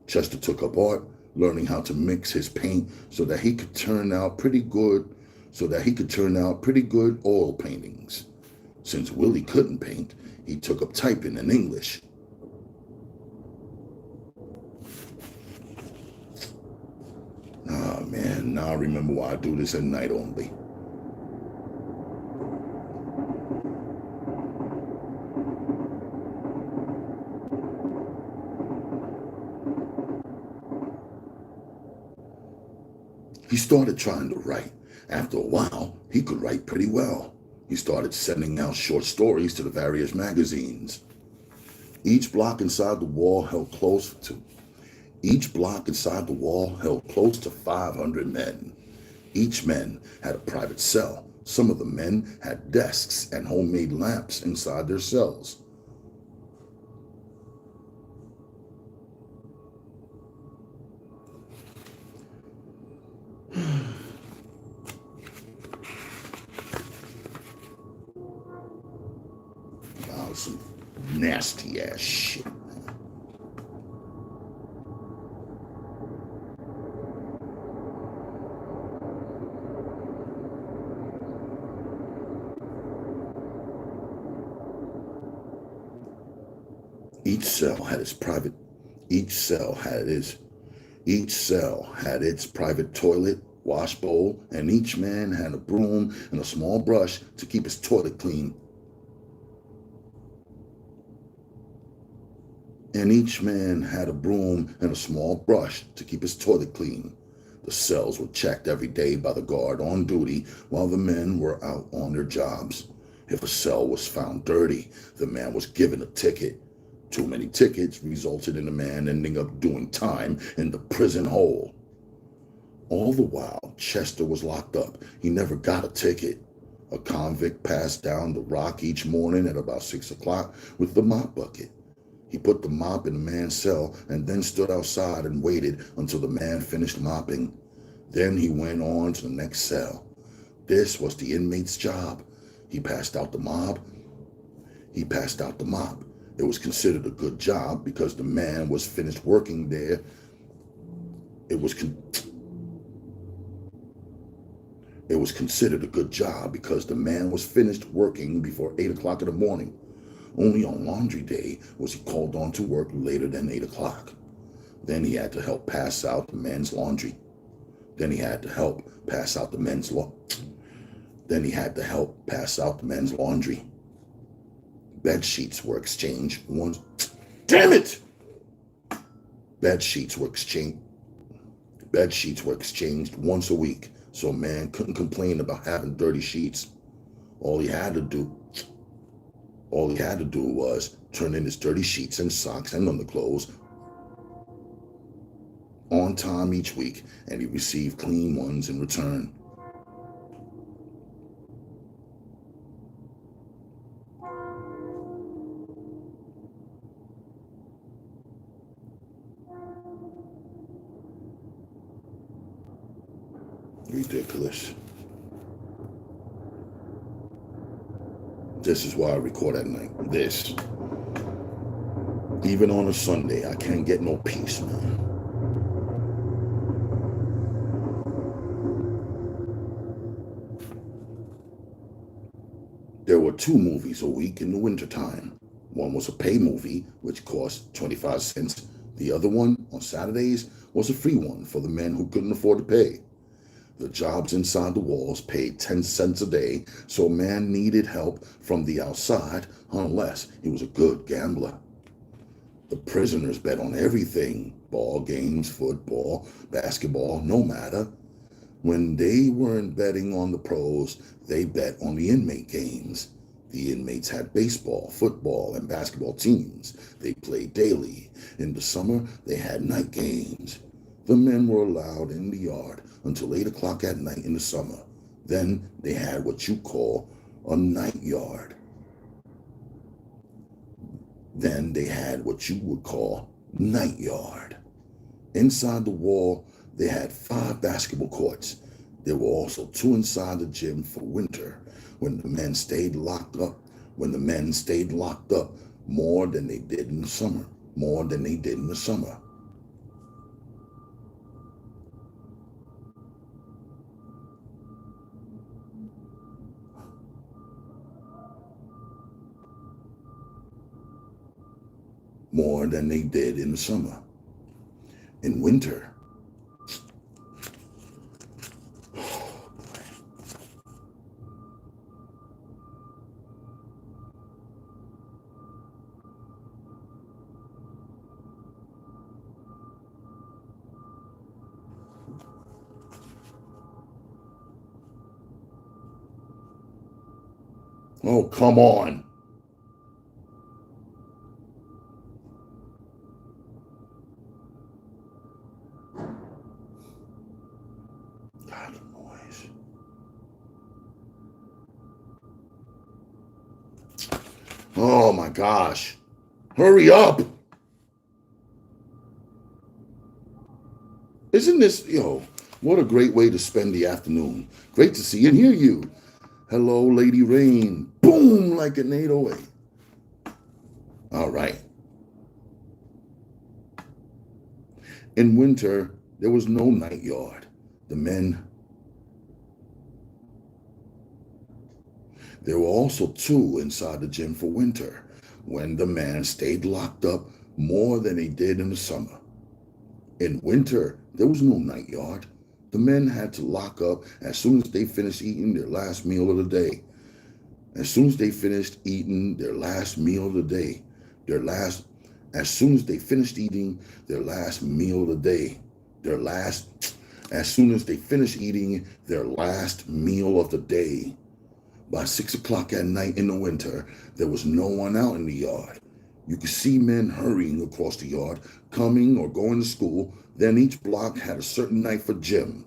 Chester took up art, learning how to mix his paint so that he could turn out pretty good oil paintings. Since Willie couldn't paint, he took up typing in English. Ah, man, now I remember why I do this at night only. He started trying to write. After a while, he could write pretty well. He started sending out short stories to the various magazines. Each block inside the wall held close to 500 men. Each man had a private cell. Some of the men had desks and homemade lamps inside their cells. Nasty ass shit. Each cell had its private. Each cell had its. Each cell had its private toilet, wash bowl, and each man had a broom and a small brush to keep his toilet clean. And each man had a broom and a small brush to keep his toilet clean. The cells were checked every day by the guard on duty while the men were out on their jobs. If a cell was found dirty, the man was given a ticket. Too many tickets resulted in a man ending up doing time in the prison hole. All the while, Chester was locked up. He never got a ticket. A convict passed down the rock each morning at about 6 o'clock with the mop bucket. He put the mop in the man's cell and then stood outside and waited until the man finished mopping. Then he went on to the next cell. This was the inmate's job. He passed out the mop. It was considered a good job because the man was finished working there. It was considered a good job because the man was finished working before 8 o'clock in the morning. Only on laundry day was he called on to work later than 8 o'clock. Then he had to help pass out the men's laundry. Then he had to help pass out the men's laundry. Bed sheets were exchanged once. Damn it! Bed sheets were exchanged once a week, so a man couldn't complain about having dirty sheets. All he had to do was turn in his dirty sheets and socks and underclothes on time each week, and he received clean ones in return. Ridiculous. This is why I record at night. This. Even on a Sunday, I can't get no peace, man. There were 2 movies a week in the wintertime. One was a pay movie, which cost 25 cents. The other one, on Saturdays, was a free one for the men who couldn't afford to pay. The jobs inside the walls paid 10 cents a day, so a man needed help from the outside unless he was a good gambler. The prisoners bet on everything: ball games, football, basketball, no matter. When they weren't betting on the pros, they bet on the inmate games. The inmates had baseball, football, and basketball teams. They played daily. In the summer, they had night games. The men were allowed in the yard until 8 o'clock at night in the summer. Then they had what you call a night yard. Inside the wall, they had 5 basketball courts. There were also 2 inside the gym for winter, when the men stayed locked up more than they did in the summer. More than they did in the summer. In winter, oh, come on. God, the noise. Oh my gosh. Hurry up. Isn't this, what a great way to spend the afternoon. Great to see and hear you. Hello, Lady Rain. Boom, like an 808. All right. In winter, there was no night yard. The men, there were also two inside the gym for winter, when the man stayed locked up more than he did in the summer. In winter, there was no night yard. The men had to lock up as soon as they finished eating their last meal of the day. As soon as they finished eating their last meal of the day. As soon as they finished eating their last meal of the day. As soon as they finished eating their last meal of the day. By 6 o'clock at night in the winter, there was no one out in the yard. You could see men hurrying across the yard, coming or going to school. Then each block had a certain night for gym.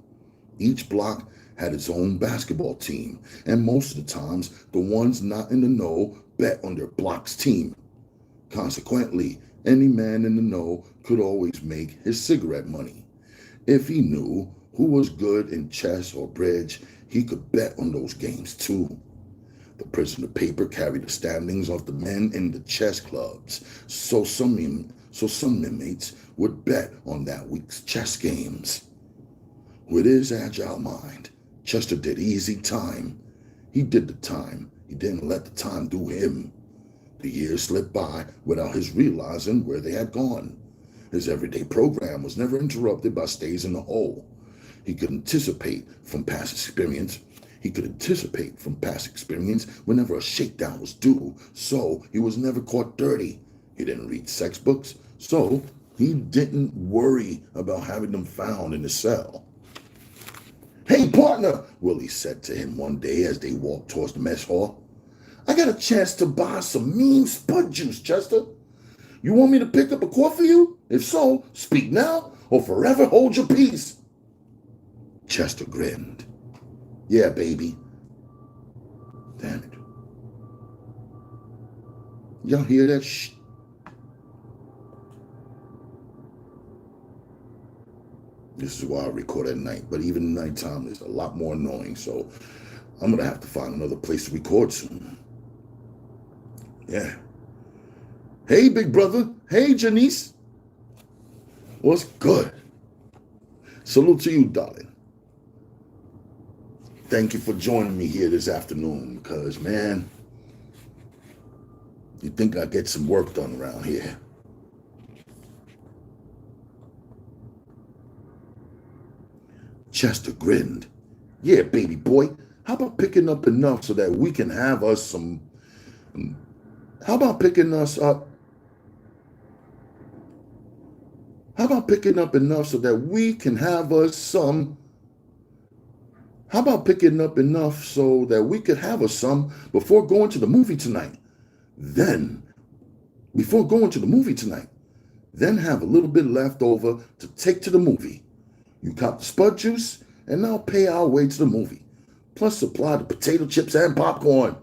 Each block had its own basketball team, and most of the times, the ones not in the know bet on their block's team. Consequently, any man in the know could always make his cigarette money. If he knew who was good in chess or bridge, he could bet on those games too. The prisoner paper carried the standings of the men in the chess clubs, so some inmates would bet on that week's chess games. With his agile mind, Chester did easy time. He did the time. He didn't let the time do him. The years slipped by without his realizing where they had gone. His everyday program was never interrupted by stays in the hole. He could anticipate from past experience whenever a shakedown was due, so he was never caught dirty. He didn't read sex books, so he didn't worry about having them found in the cell. "Hey, partner," Willie said to him one day as they walked towards the mess hall. "I got a chance to buy some mean spud juice, Chester. You want me to pick up a quart for you? If so, speak now or forever hold your peace." Chester grinned. "Yeah, baby." Damn it. Y'all hear that shh? This is why I record at night, but even nighttime is a lot more annoying, so I'm going to have to find another place to record soon. Yeah. Hey, big brother. Hey, Janice. What's good? Salute to you, darling. Thank you for joining me here this afternoon because, man, you think I get some work done around here. Chester grinned. "Yeah, baby boy, how about picking up enough so that we can have us some... How about picking up enough so that we can have us some... How about picking up enough so that we could have us some before going to the movie tonight? Then have a little bit left over to take to the movie. You cop the spud juice, and I'll pay our way to the movie. Plus supply the potato chips and popcorn."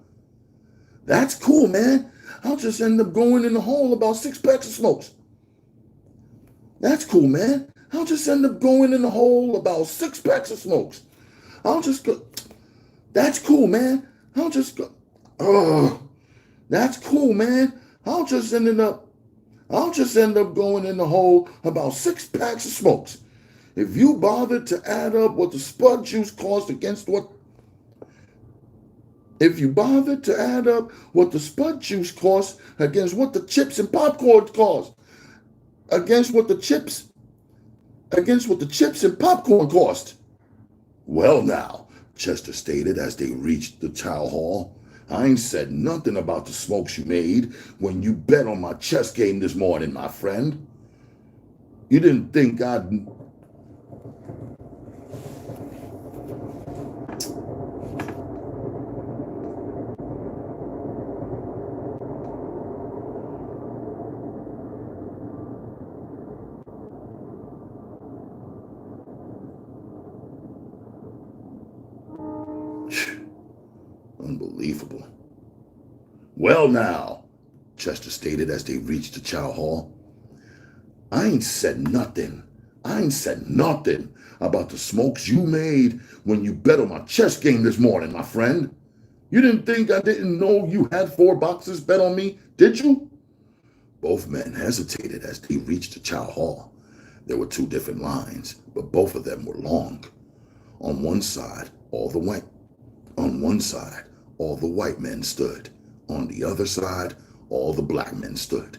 "That's cool, man. I'll just end up going in the hole about 6 packs of smokes." "That's cool, man. I'll just end up going in the hole about 6 packs of smokes. I'll just go. That's cool, man. I'll just go. Oh, that's cool, man. I'll just end up going in the hole about 6 packs of smokes. If you bothered to add up what the spud juice cost against what the chips and popcorn cost, against what the chips and popcorn cost." "Well now," Chester stated as they reached the chow hall, "I ain't said nothing about the smokes you made when you bet on my chess game this morning, my friend. You didn't think I'd..." Unbelievable. "Well now," Chester stated as they reached the chow hall, I ain't said nothing about the smokes you made when you bet on my chess game this morning, my friend. You didn't think I didn't know you had 4 boxes bet on me, did you? Both men hesitated as they reached the chow hall. There were two different lines, but both of them were long. On one side, all the white men stood. On the other side, all the black men stood.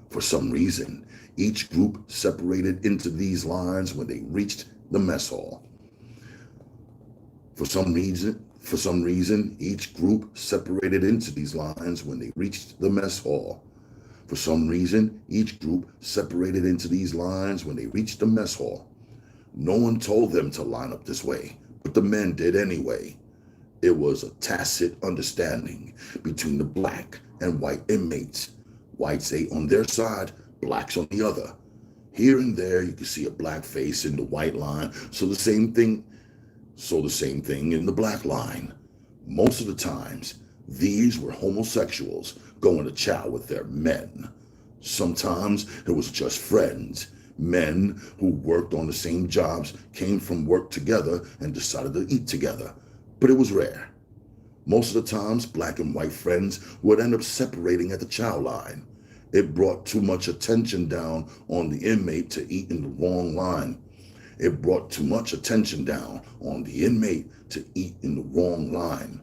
For some reason, each group separated into these lines when they reached the mess hall. For some reason, each group separated into these lines when they reached the mess hall. For some reason, each group separated into these lines when they reached the mess hall. No one told them to line up this way, but the men did anyway. It was a tacit understanding between the black and white inmates. Whites ate on their side, blacks on the other. Here and there, you could see a black face in the white line, so the same thing in the black line. Most of the times, these were homosexuals going to chow with their men. Sometimes it was just friends. Men who worked on the same jobs came from work together and decided to eat together. But it was rare. Most of the times, black and white friends would end up separating at the chow line. It brought too much attention down on the inmate to eat in the wrong line. It brought too much attention down on the inmate to eat in the wrong line.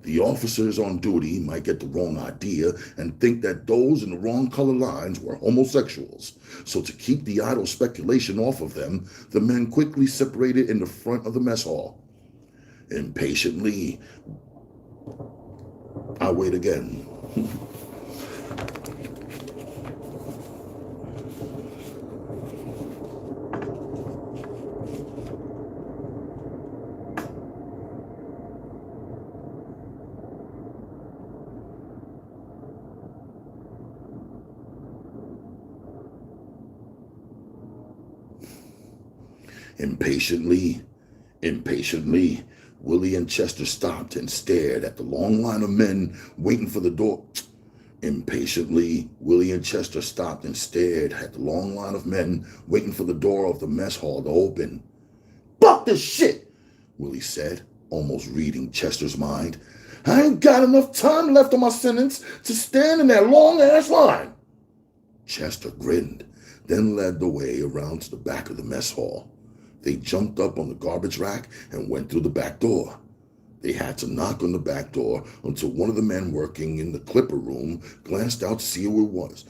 The officers on duty might get the wrong idea and think that those in the wrong color lines were homosexuals. So to keep the idle speculation off of them, the men quickly separated in the front of the mess hall. Impatiently, I wait again. Impatiently, Willie and Chester stopped and stared at the long line of men waiting for the door. Impatiently, Willie and Chester stopped and stared at the long line of men waiting for the door of the mess hall to open. "Fuck this shit," Willie said, almost reading Chester's mind. "I ain't got enough time left on my sentence to stand in that long-ass line." Chester grinned, then led the way around to the back of the mess hall. They jumped up on the garbage rack and went through the back door. They had to knock on the back door until one of the men working in the clipper room glanced out to see who it was.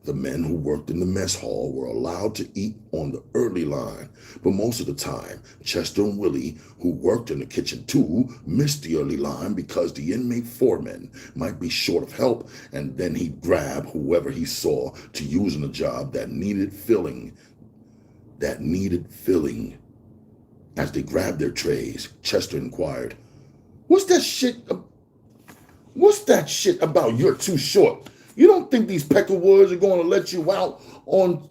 The men who worked in the mess hall were allowed to eat on the early line, but most of the time, Chester and Willie, who worked in the kitchen too, missed the early line because the inmate foreman might be short of help, and then he'd grab whoever he saw to use in a job that needed filling. As they grabbed their trays, Chester inquired, What's that shit about you're too short? You don't think these peckerwoods are going to let you out on...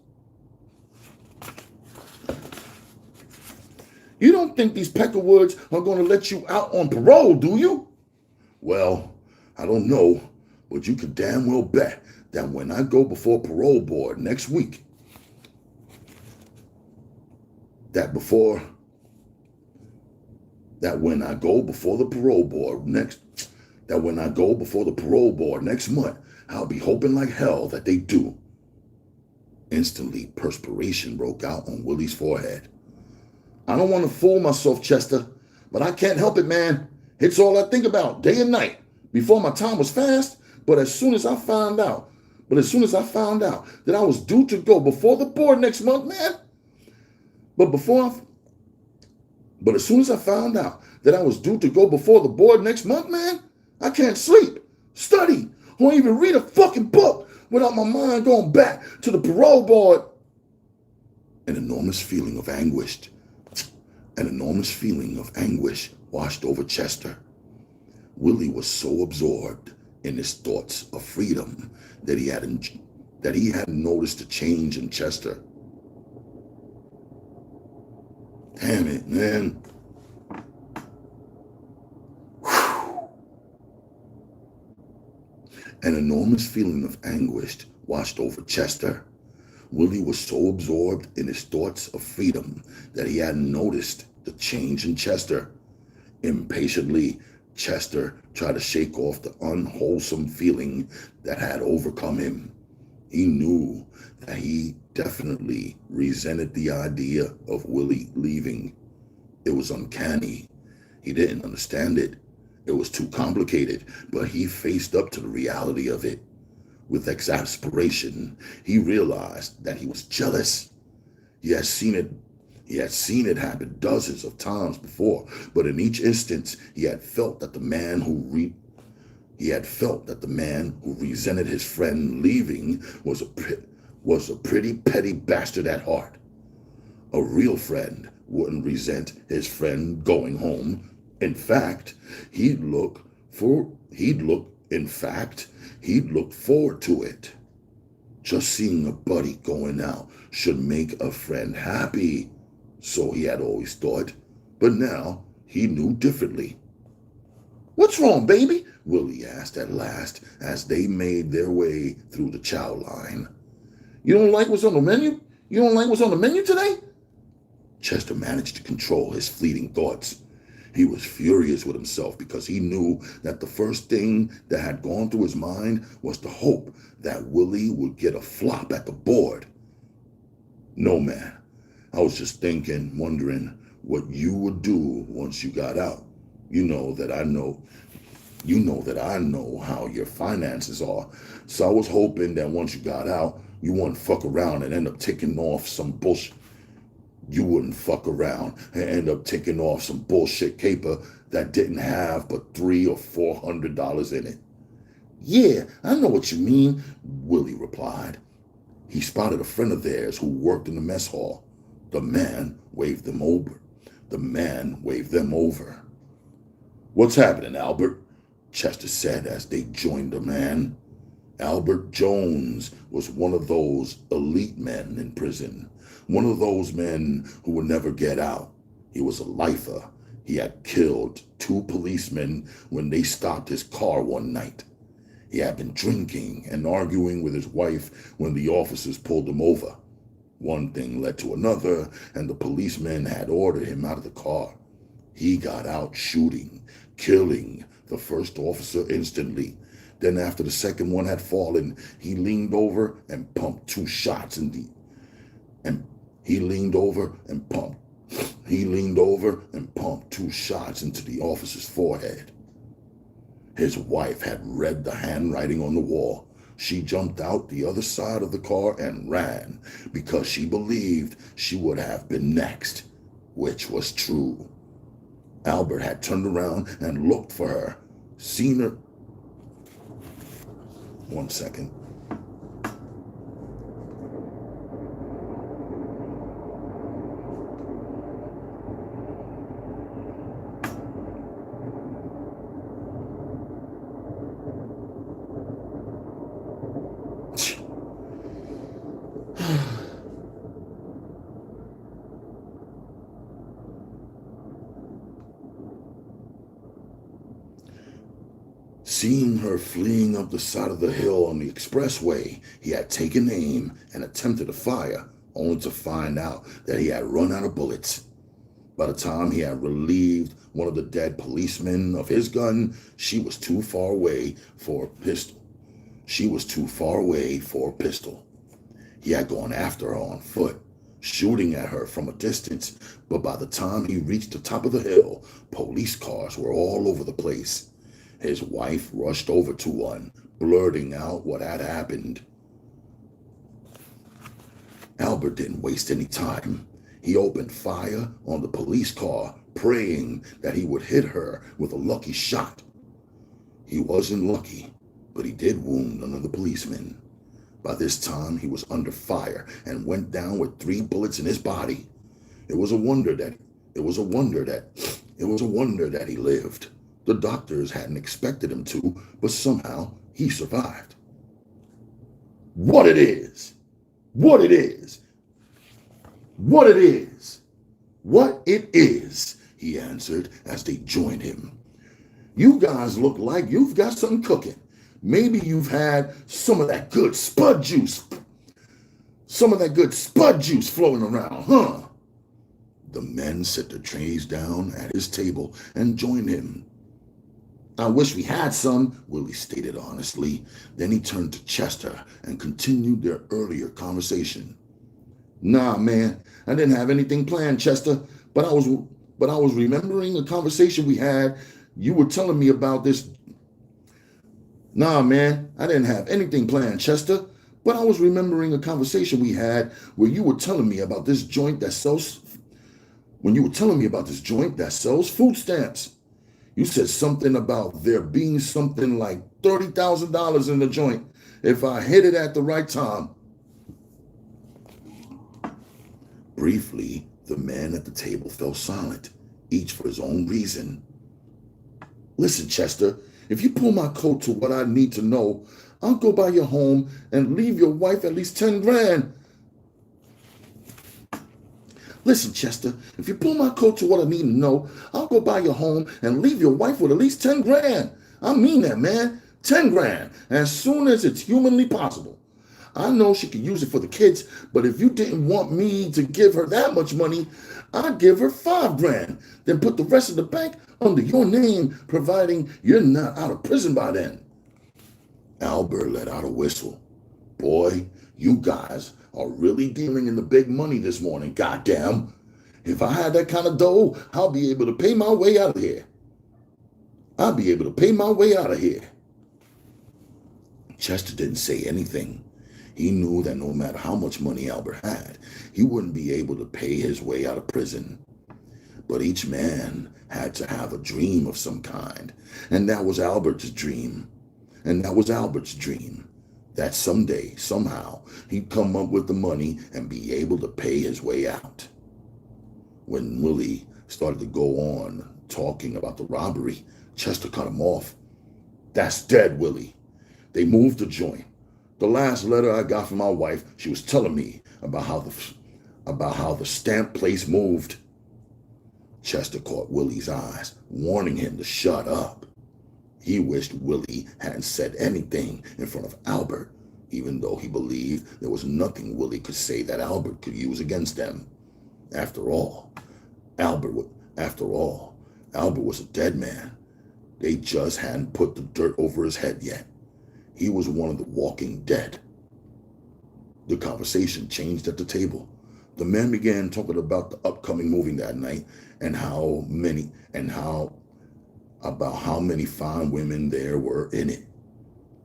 You don't think these peckerwoods are going to let you out on parole, do you? Well, I don't know, but you can damn well bet that when I go before parole board next week, that when I go before the parole board next month, I'll be hoping like hell that they do. Instantly, perspiration broke out on Willie's forehead. I don't want to fool myself, Chester, but I can't help it, man. It's all I think about day and night. Before my time was fast, but as soon as I found out that I was due to go before the board next month, man, But as soon as I found out that I was due to go before the board next month, man, I can't sleep, study, or even read a fucking book without my mind going back to the parole board. An enormous feeling of anguish washed over Chester. Willie was so absorbed in his thoughts of freedom that he hadn't noticed a change in Chester. Damn it, man. Whew. An enormous feeling of anguish washed over Chester. Willie was so absorbed in his thoughts of freedom that he hadn't noticed the change in Chester. Impatiently, Chester tried to shake off the unwholesome feeling that had overcome him. He knew that he definitely resented the idea of Willie leaving. It was uncanny. He didn't understand it. It was too complicated, but he faced up to the reality of it. With exasperation, he realized that he was jealous. He had seen it happen dozens of times before, but in each instance, he had felt that the man who resented his friend leaving was a pretty petty bastard at heart. A real friend wouldn't resent his friend going home. In fact, he'd look forward to it. Just seeing a buddy going out should make a friend happy, so he had always thought. But now he knew differently. "What's wrong, baby?" Willie asked at last as they made their way through the chow line. "You don't like what's on the menu? You don't like what's on the menu today?" Chester managed to control his fleeting thoughts. He was furious with himself because he knew that the first thing that had gone through his mind was the hope that Willie would get a flop at the board. "No, man. I was just wondering what you would do once you got out. You know that I know how your finances are. So I was hoping that once you got out, you wouldn't fuck around and end up taking off some bullshit. You wouldn't fuck around and end up taking off some bullshit caper that didn't have but $300 or $400 in it." "Yeah, I know what you mean," Willie replied. He spotted a friend of theirs who worked in the mess hall. The man waved them over. "What's happening, Albert?" Chester said as they joined the man. Albert Jones was one of those elite men in prison. One of those men who would never get out. He was a lifer. He had killed 2 policemen when they stopped his car one night. He had been drinking and arguing with his wife when the officers pulled him over. One thing led to another, and the policemen had ordered him out of the car. He got out shooting, killing the first officer instantly. Then after the second one had fallen, he leaned over and pumped 2 shots into the officer's forehead. His wife had read the handwriting on the wall. She jumped out the other side of the car and ran because she believed she would have been next, which was true. Albert had turned around and looked for her, seen her. One second. Seeing her fleeing up the side of the hill on the expressway, he had taken aim and attempted to fire, only to find out that he had run out of bullets. By the time he had relieved one of the dead policemen of his gun, she was too far away for a pistol. He had gone after her on foot, shooting at her from a distance, but by the time he reached the top of the hill, police cars were all over the place. His wife rushed over to one, blurting out what had happened. Albert didn't waste any time. He opened fire on the police car, praying that he would hit her with a lucky shot. He wasn't lucky, but he did wound another policeman. By this time, he was under fire and went down with 3 bullets in his body. It was a wonder that he lived. The doctors hadn't expected him to, but somehow he survived. What it is, he answered as they joined him. "You guys look like you've got something cooking. Maybe you've had some of that good spud juice flowing around, huh?" The men set their trays down at his table and joined him. I wish we had some, Willie stated honestly. Then he turned to Chester and continued their earlier conversation. Nah, man, I didn't have anything planned, Chester, but I was remembering a conversation we had. You were telling me about this. Nah, man, I didn't have anything planned, Chester, but I was remembering a conversation we had where you were telling me about this joint that sells food stamps. You said something about there being something like $30,000 in the joint if I hit it at the right time. Briefly, the men at the table fell silent, each for his own reason. Listen, Chester, if you pull my coat to what I need to know, I'll go by your home and leave your wife at least 10 grand. Listen, Chester, if you pull my coat to what I need to know, I'll go by your home and leave your wife with at least 10 grand. I mean that, man. 10 grand, as soon as it's humanly possible. I know she could use it for the kids, but if you didn't want me to give her that much money, I'd give her 5 grand, then put the rest of the bank under your name, providing you're not out of prison by then. Albert let out a whistle. Boy, you guys are really dealing in the big money this morning, goddamn. If I had that kind of dough, I'll be able to pay my way out of here. Chester didn't say anything. He knew that no matter how much money Albert had, he wouldn't be able to pay his way out of prison. But each man had to have a dream of some kind, and that was Albert's dream. That someday, somehow, he'd come up with the money and be able to pay his way out. When Willie started to go on talking about the robbery, Chester cut him off. That's dead, Willie. They moved the joint. The last letter I got from my wife, she was telling me about how the stamp place moved. Chester caught Willie's eyes, warning him to shut up. He wished Willie hadn't said anything in front of Albert, even though he believed there was nothing Willie could say that Albert could use against them. After all, Albert was a dead man. They just hadn't put the dirt over his head yet. He was one of the walking dead. The conversation changed at the table. The men began talking about the upcoming movie that night and how many fine women there were in it.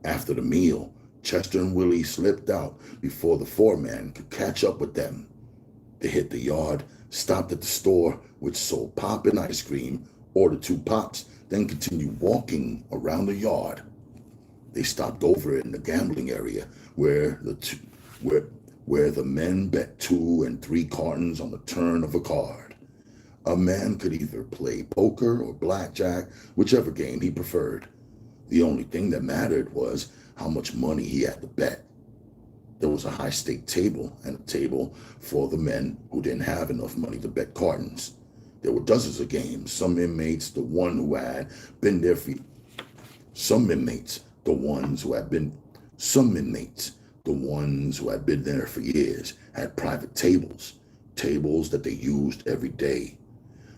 After the meal, Chester and Willie slipped out before the foreman could catch up with them. They hit the yard, stopped at the store, which sold pop and ice cream, ordered 2 pops, then continued walking around the yard. They stopped over in the gambling area where the men bet 2 and 3 cartons on the turn of a card. A man could either play poker or blackjack, whichever game he preferred. The only thing that mattered was how much money he had to bet. There was a high-stake table and a table for the men who didn't have enough money to bet cartons. There were dozens of games. Some inmates, the ones who had been there for years, had private tables that they used every day.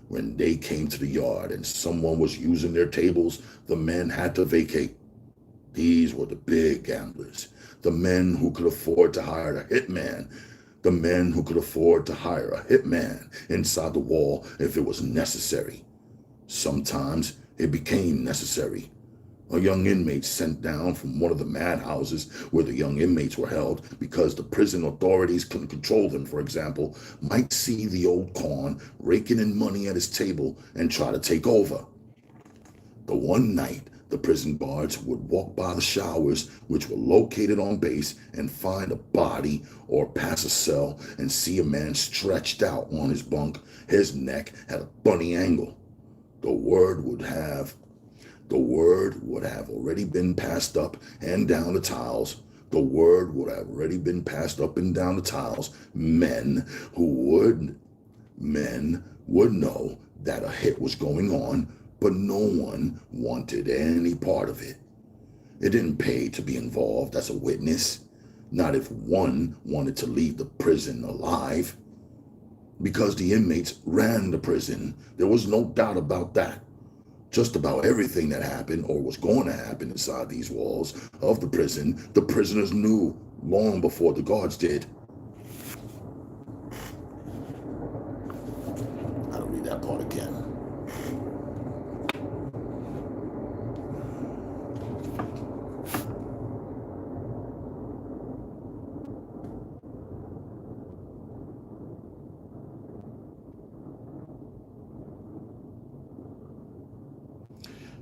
When they came to the yard and someone was using their tables, the men had to vacate. These were the big gamblers, the men who could afford to hire a hitman, inside the wall if it was necessary. Sometimes it became necessary. A young inmate sent down from one of the madhouses where the young inmates were held because the prison authorities couldn't control them, for example, might see the old con raking in money at his table and try to take over. The one night, the prison guards would walk by the showers, which were located on base, and find a body or pass a cell and see a man stretched out on his bunk, his neck at a bunny angle. The word would have already been passed up and down the tiles. Men would know that a hit was going on, but no one wanted any part of it. It didn't pay to be involved as a witness, not if one wanted to leave the prison alive. Because the inmates ran the prison, there was no doubt about that. Just about everything that happened or was going to happen inside these walls of the prison, the prisoners knew long before the guards did. I'll read that part again.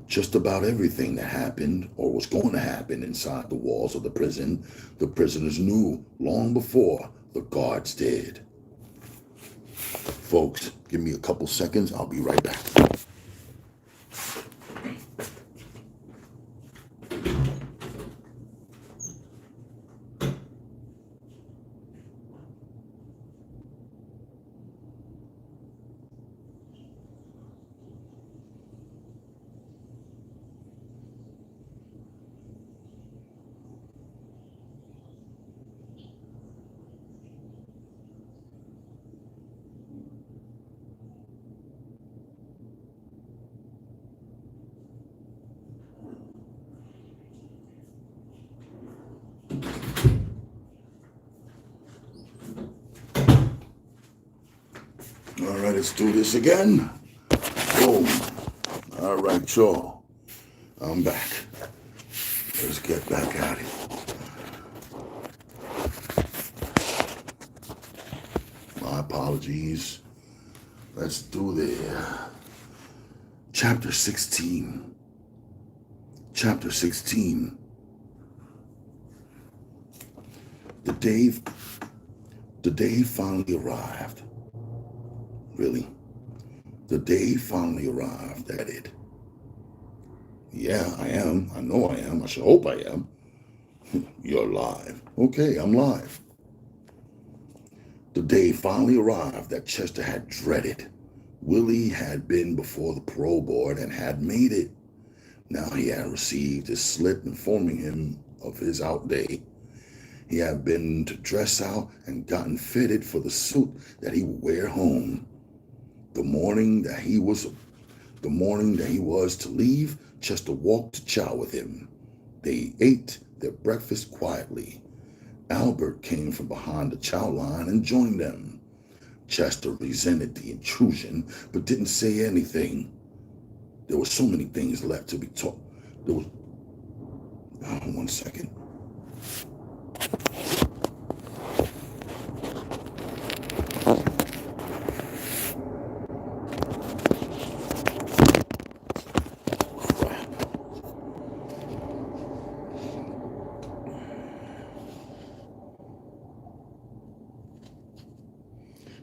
Just about everything that happened or was going to happen inside the walls of the prison, the prisoners knew long before the guards did. Folks, give me a couple seconds. I'll be right back. All right, let's do this again. Boom. All right, y'all. I'm back. Let's get back at it. My apologies. Let's do the chapter 16. Chapter 16. The day finally arrived. Really? The day finally arrived at it. Yeah, I am. I know I am. I should hope I am. You're live. Okay, I'm live. The day finally arrived that Chester had dreaded. Willie had been before the parole board and had made it. Now he had received his slip informing him of his out day. He had been to dress out and gotten fitted for the suit that he would wear home. The morning that he was to leave, Chester walked to chow with him. They ate their breakfast quietly. Albert came from behind the chow line and joined them. Chester resented the intrusion, but didn't say anything. There were so many things left to be taught. One second.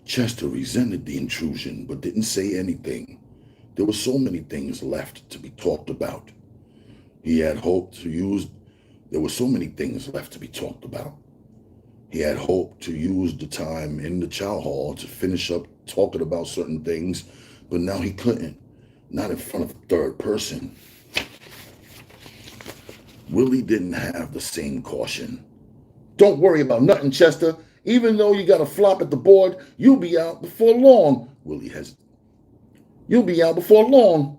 Chester resented the intrusion, but didn't say anything. There were so many things left to be talked about. There were so many things left to be talked about. He had hoped to use the time in the chow hall to finish up talking about certain things, but now he couldn't. Not in front of a third person. Willie didn't have the same caution. Don't worry about nothing, Chester. Even though you got a flop at the board, you'll be out before long. You'll be out before long.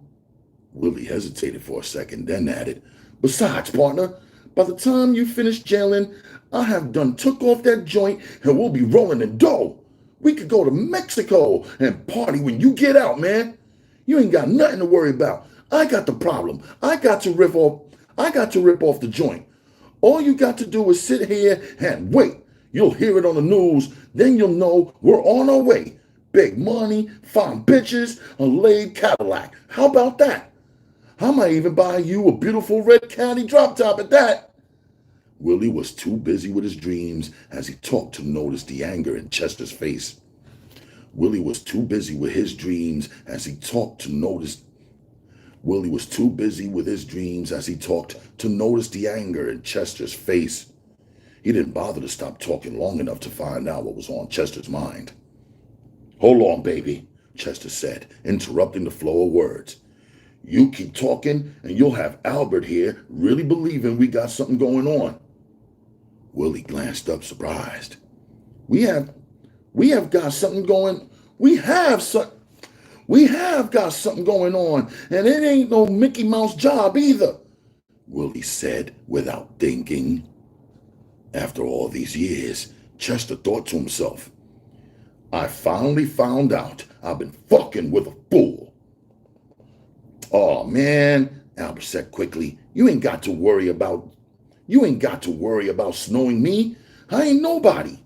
Willie hesitated for a second, then added, besides, partner, by the time you finish jailing, I have done took off that joint and we'll be rolling in dough. We could go to Mexico and party when you get out, man. You ain't got nothing to worry about. I got the problem. I got to rip off the joint. All you got to do is sit here and wait. You'll hear it on the news. Then you'll know we're on our way. Big money, fine bitches, a laid Cadillac. How about that? I might even buy you a beautiful red Caddy drop top at that. Willie was too busy with his dreams as he talked to notice the anger in Chester's face. Willie was too busy with his dreams as he talked to notice the anger in Chester's face. He didn't bother to stop talking long enough to find out what was on Chester's mind. Hold on, baby, Chester said, interrupting the flow of words. You keep talking and you'll have Albert here really believing we got something going on. Willie glanced up surprised. We have got something going. We have some. We have got something going on, and it ain't no Mickey Mouse job either, Willie said without thinking. After all these years, Chester thought to himself, I finally found out I've been fucking with a fool. Oh man, Albert said quickly, you ain't got to worry about snowing me. I ain't nobody.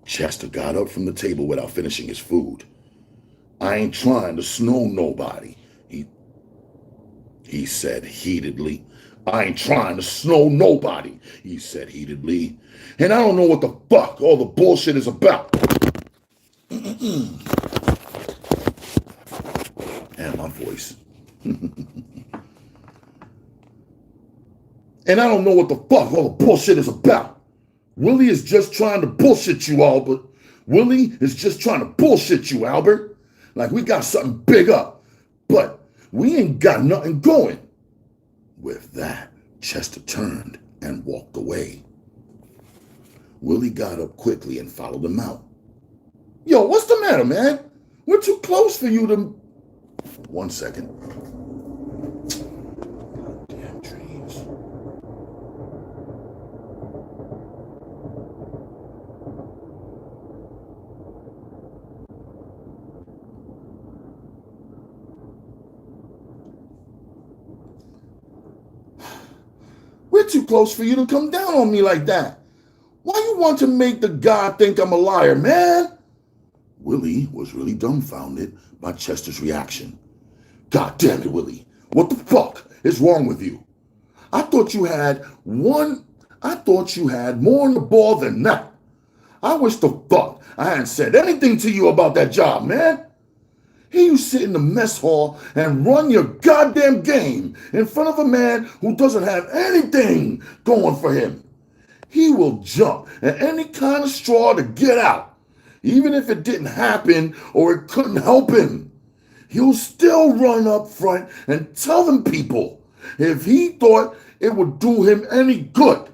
Chester got up from the table without finishing his food. I ain't trying to snow nobody, he said heatedly. I ain't trying to snow nobody, he said heatedly. And I don't know what the fuck all the bullshit is about. And my voice. And I don't know what the fuck all the bullshit is about. Willie is just trying to bullshit you, Albert. Willie is just trying to bullshit you, Albert. Like we got something big up, but we ain't got nothing going. With that, Chester turned and walked away. Willie got up quickly and followed him out. Yo, what's the matter, man? We're too close for you to... 1 second. Goddamn trees. We're too close for you to come down on me like that. Why you want to make the guy think I'm a liar, man? Willie was really dumbfounded by Chester's reaction. God damn it, Willie. What the fuck is wrong with you? I thought you had more on the ball than that. I wish the fuck I hadn't said anything to you about that job, man. Here you sit in the mess hall and run your goddamn game in front of a man who doesn't have anything going for him. He will jump at any kind of straw to get out, even if it didn't happen or it couldn't help him. He'll still run up front and tell them people if he thought it would do him any good.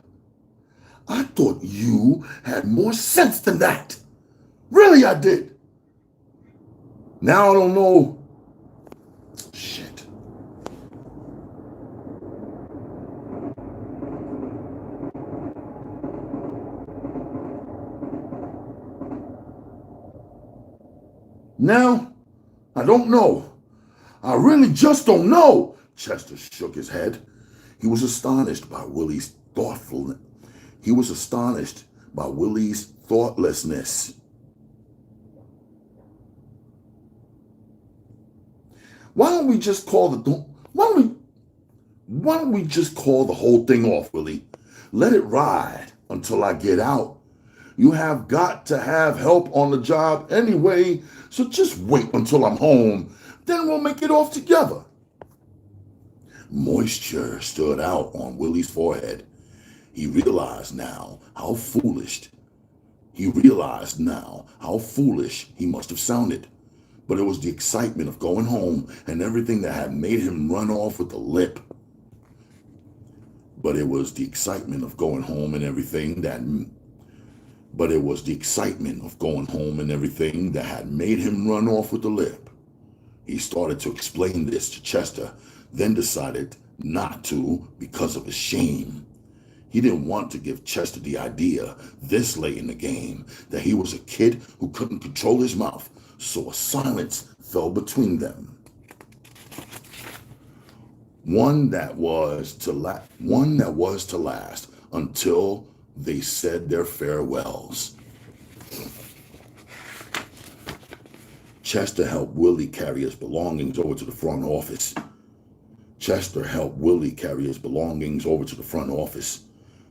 I thought you had more sense than that. Really, I did. Now I don't know. Shit. Now, I don't know. I really just don't know. Chester shook his head. He was astonished by Willie's thoughtfulness. He was astonished by Willie's thoughtlessness. Why don't we just call the whole thing off, Willie? Let it ride until I get out. You have got to have help on the job anyway, so just wait until I'm home. Then we'll make it off together. Moisture stood out on Willie's forehead. He realized now how foolish he must have sounded. But it was the excitement of going home and everything that had made him run off with the lip. But it was the excitement of going home and everything that had made him run off with the lip. He started to explain this to Chester, then decided not to because of his shame. He didn't want to give Chester the idea this late in the game that he was a kid who couldn't control his mouth, so a silence fell between them. One that was to last until they said their farewells. Chester helped Willie carry his belongings over to the front office.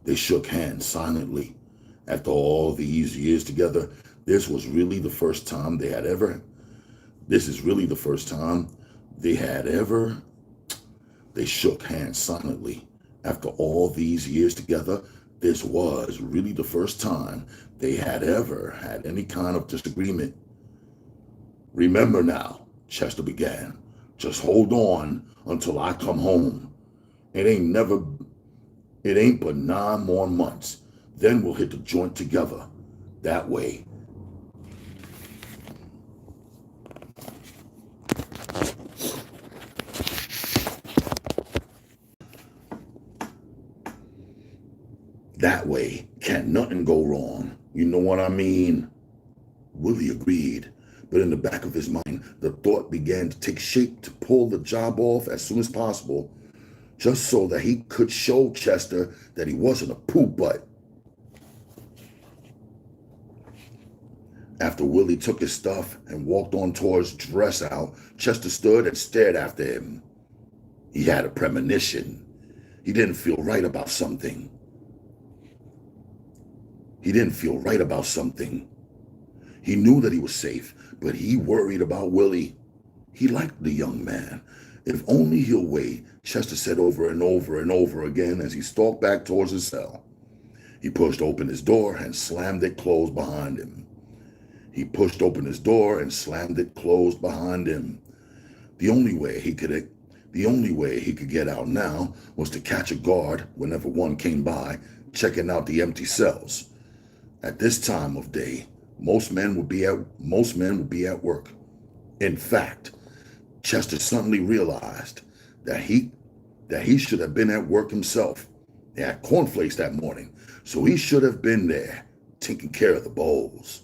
They shook hands silently. After all these years together, this is really the first time they shook hands silently. After all these years together, this was really the first time they had ever had any kind of disagreement. Remember now, Chester began, just hold on until I come home. It ain't but 9 more months. Then we'll hit the joint together. That way. That way, can't nothing go wrong. You know what I mean? Willie agreed, but in the back of his mind, the thought began to take shape to pull the job off as soon as possible, just so that he could show Chester that he wasn't a poop butt. After Willie took his stuff and walked on towards dress out, Chester stood and stared after him. He had a premonition. He didn't feel right about something. He knew that he was safe, but he worried about Willie. He liked the young man. If only he'll wait, Chester said over and over and over again as he stalked back towards his cell. He pushed open his door and slammed it closed behind him. The only way he could get out now was to catch a guard whenever one came by, checking out the empty cells. At this time of day, most men would be at work. In fact, Chester suddenly realized that he should have been at work himself. They had cornflakes that morning, so he should have been there, taking care of the bowls.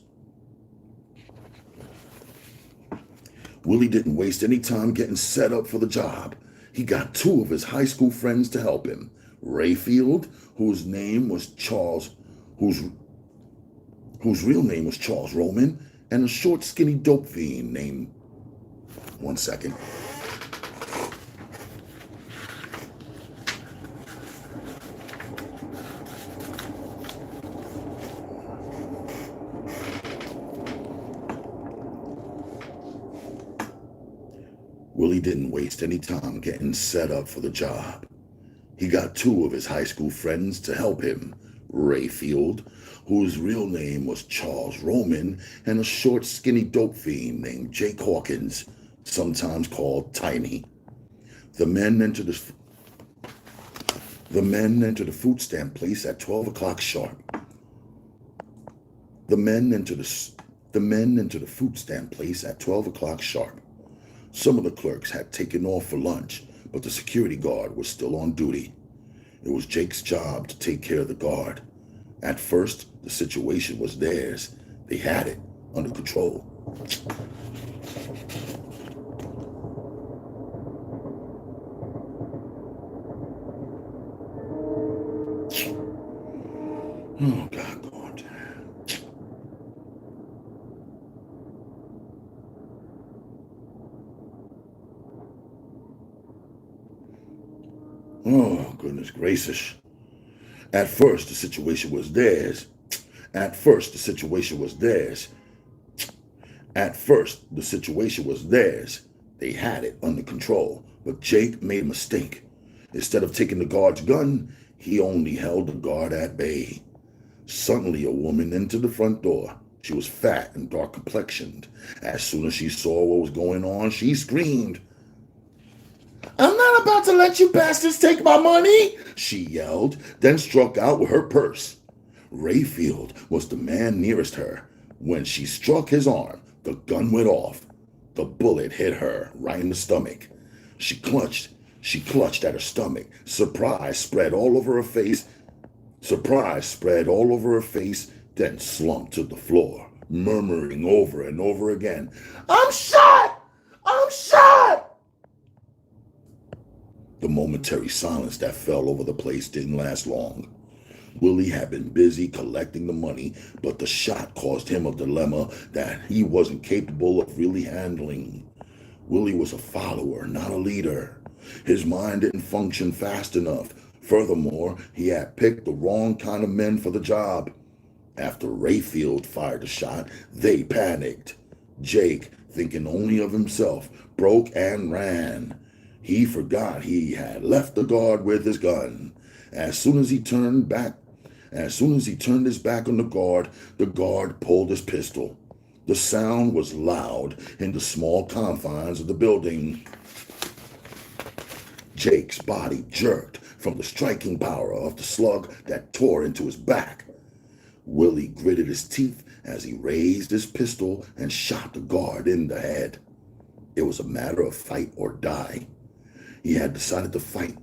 Willie didn't waste any time getting set up for the job. He got two of his high school friends to help him. Rayfield, whose real name was Charles Roman, and a short, skinny dope fiend named... One second. Willie didn't waste any time getting set up for the job. He got two of his high school friends to help him. Rayfield, whose real name was Charles Roman, and a short, skinny dope fiend named Jake Hawkins, sometimes called Tiny. The men entered the food stamp place at 12 o'clock sharp. The men entered the food stamp place at 12 o'clock sharp. Some of the clerks had taken off for lunch, but the security guard was still on duty. It was Jake's job to take care of the guard. At first, the situation was theirs. They had it under control. Oh, God. Oh, goodness gracious. At first, the situation was theirs. They had it under control. But Jake made a mistake. Instead of taking the guard's gun, he only held the guard at bay. Suddenly, a woman entered the front door. She was fat and dark complexioned. As soon as she saw what was going on, she screamed. "I'm not about to let you bastards take my money," she yelled, then struck out with her purse. Rayfield was the man nearest her. When she struck his arm, the gun went off. The bullet hit her right in the stomach. She clutched at her stomach. Surprise spread all over her face, then slumped to the floor, murmuring over and over again, "I'm shot! I'm shot!" The momentary silence that fell over the place didn't last long. Willie had been busy collecting the money, but the shot caused him a dilemma that he wasn't capable of really handling. Willie was a follower, not a leader. His mind didn't function fast enough. Furthermore, he had picked the wrong kind of men for the job. After Rayfield fired a shot, they panicked. Jake, thinking only of himself, broke and ran. He forgot he had left the guard with his gun. As soon as he turned his back on the guard pulled his pistol. The sound was loud in the small confines of the building. Jake's body jerked from the striking power of the slug that tore into his back. Willie gritted his teeth as he raised his pistol and shot the guard in the head. It was a matter of fight or die. He had decided to fight.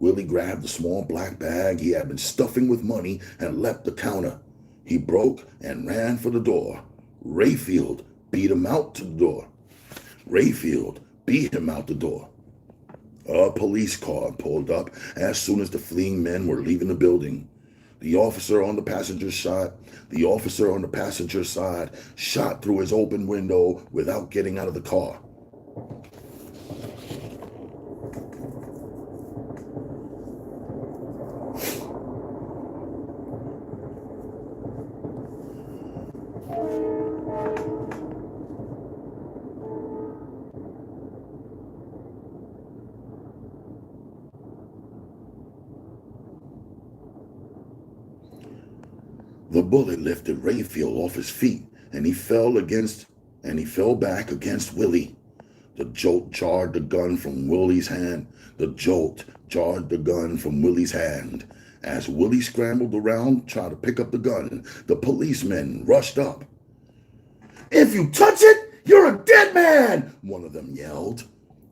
Willie grabbed the small black bag he had been stuffing with money and leapt the counter. He broke and ran for the door. Rayfield beat him out to the door. Rayfield beat him out the door. A police car pulled up as soon as the fleeing men were leaving the building. The officer on the passenger side shot through his open window without getting out of the car. The bullet lifted Rayfield off his feet, and he fell back against Willie. The jolt jarred the gun from Willie's hand. As Willie scrambled around, trying to pick up the gun, the policemen rushed up. "If you touch it, you're a dead man!" one of them yelled.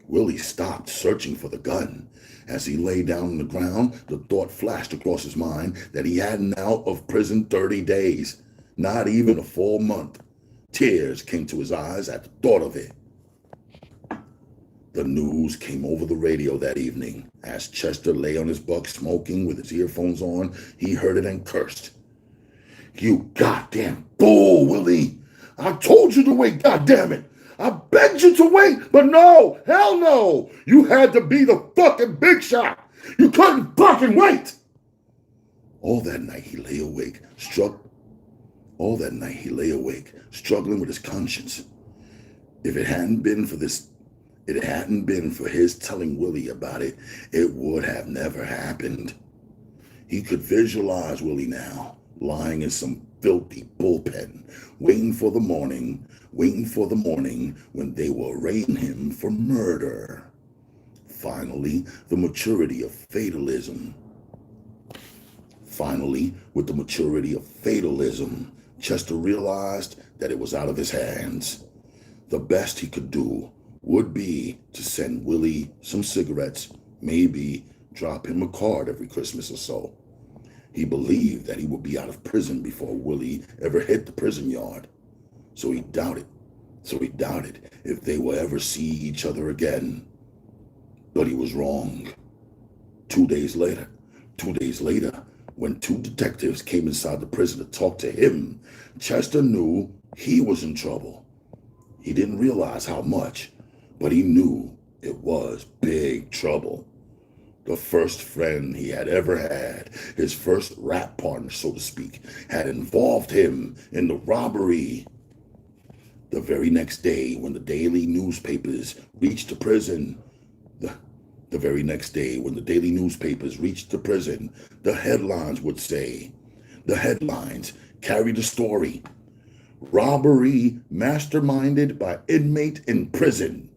Willie stopped searching for the gun. As he lay down on the ground, the thought flashed across his mind that he hadn't out of prison 30 days, not even a full month. Tears came to his eyes at the thought of it. The news came over the radio that evening. As Chester lay on his bunk smoking with his earphones on, he heard it and cursed. "You goddamn fool, Willie! I told you to wait, goddammit! I begged you to wait, but no, hell no! You had to be the fucking big shot! You couldn't fucking wait!" All that night he lay awake, struggling with his conscience. If it hadn't been for his telling Willie about it, it would have never happened. He could visualize Willie now, lying in some filthy bullpen, waiting for the morning when they will arraign him for murder. Finally, with the maturity of fatalism, Chester realized that it was out of his hands. The best he could do would be to send Willie some cigarettes, maybe drop him a card every Christmas or so. He believed that he would be out of prison before Willie ever hit the prison yard. So he doubted if they will ever see each other again. But he was wrong. 2 days later, when two detectives came inside the prison to talk to him, Chester knew he was in trouble. He didn't realize how much, but he knew it was big trouble. The first friend he had ever had, his first rap partner, so to speak, had involved him in the robbery. The very next day, when the daily newspapers reached the prison, the headlines would say, the headlines carried the story, "Robbery masterminded by inmate in prison."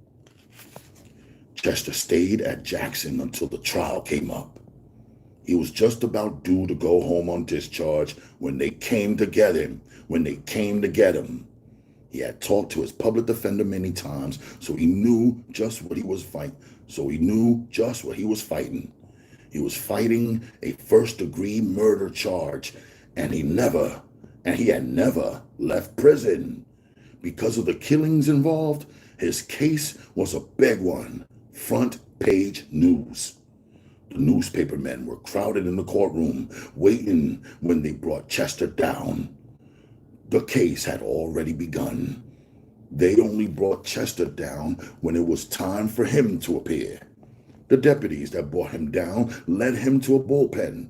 Chester stayed at Jackson until the trial came up. He was just about due to go home on discharge when they came to get him. He had talked to his public defender many times, so he knew just what he was fighting. He was fighting a first-degree murder charge, and he had never left prison. Because of the killings involved, his case was a big one. Front page news. The newspaper men were crowded in the courtroom, waiting when they brought Chester down. The case had already begun. They only brought Chester down when it was time for him to appear. The deputies that brought him down led him to a bullpen.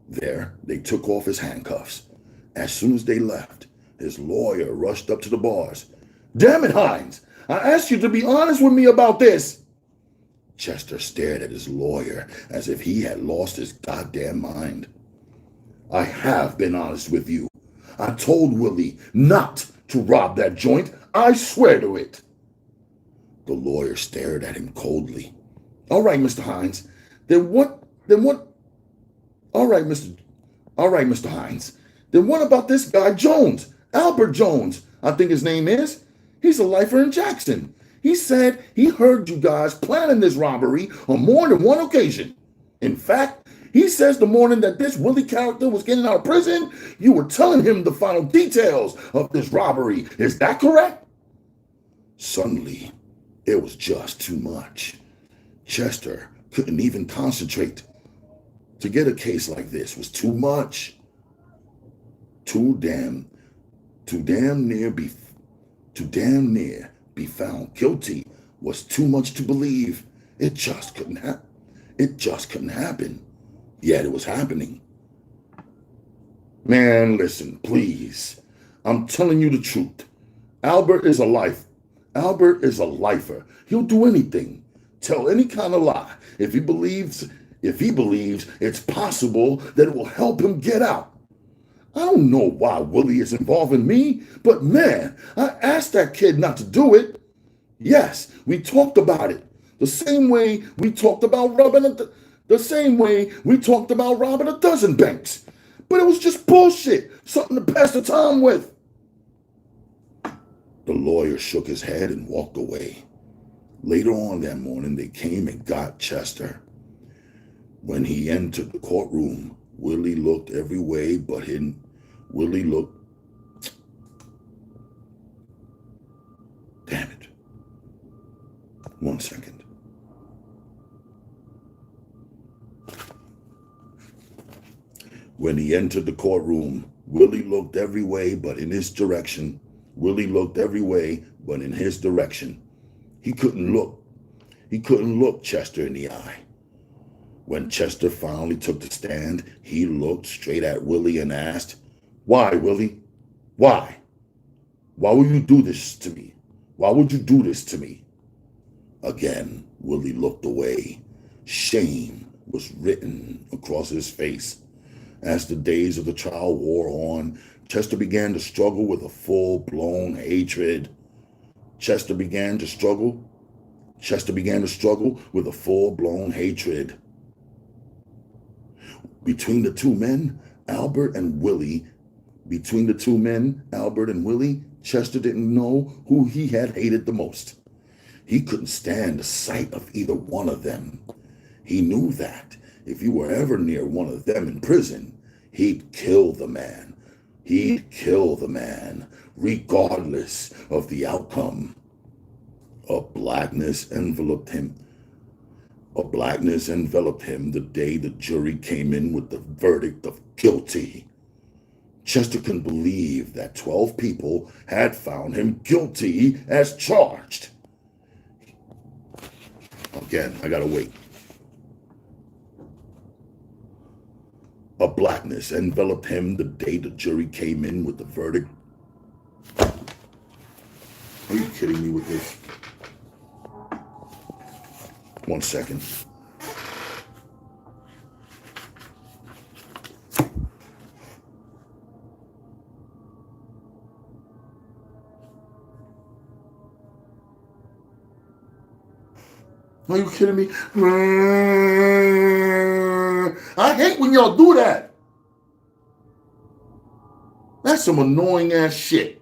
There, they took off his handcuffs. As soon as they left, his lawyer rushed up to the bars. "Damn it, Hines! I asked you to be honest with me about this!" Chester stared at his lawyer as if he had lost his goddamn mind. "I have been honest with you. I told Willie not to rob that joint. I swear to it." The lawyer stared at him coldly. "All right, Mr. Hines. Then what? All right, Mr. Hines. Then what about this guy Jones? Albert Jones, I think his name is. He's a lifer in Jackson. He said he heard you guys planning this robbery on more than one occasion." In fact, he says the morning that this Willie character was getting out of prison, you were telling him the final details of this robbery. Is that correct? Suddenly, it was just too much. Chester couldn't even concentrate. To get a case like this was too much. Too damn near be found guilty was too much to believe. It just couldn't happen. Yet it was happening. Man, listen, please. I'm telling you the truth. Albert is a lifer. He'll do anything. Tell any kind of lie. If he believes it's possible that it will help him get out. I don't know why Willie is involving me, but man, I asked that kid not to do it. Yes, we talked about it. The same way we talked about robbing a dozen banks. But it was just bullshit, something to pass the time with. The lawyer shook his head and walked away. Later on that morning, they came and got Chester. When he entered the courtroom, Willie looked every way but hidden. Damn it. 1 second. When he entered the courtroom, Willie looked every way but in his direction. He couldn't look Chester in the eye. When Chester finally took the stand, he looked straight at Willie and asked, "Why, Willie? Why? Why would you do this to me? Why would you do this to me?" Again, Willie looked away. Shame was written across his face. As the days of the trial wore on, Chester began to struggle with a full-blown hatred. Chester began to struggle with a full-blown hatred. Between the two men, Albert and Willie, Chester didn't know who he had hated the most. He couldn't stand the sight of either one of them. He knew that if he were ever near one of them in prison, he'd kill the man. Regardless of the outcome. A blackness enveloped him the day the jury came in with the verdict of guilty. Chester couldn't believe that 12 people had found him guilty as charged. Again, I gotta wait. A blackness enveloped him the day the jury came in with the verdict. Are you kidding me with this? 1 second. Are you kidding me? I hate when y'all do that. That's some annoying ass shit.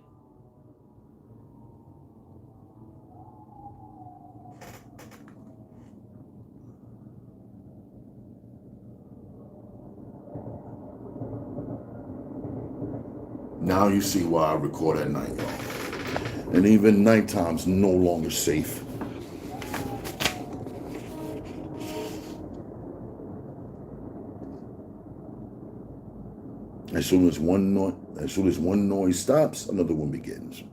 Now you see why I record at night, y'all. And even nighttime's no longer safe. As soon as one noise stops, another one begins.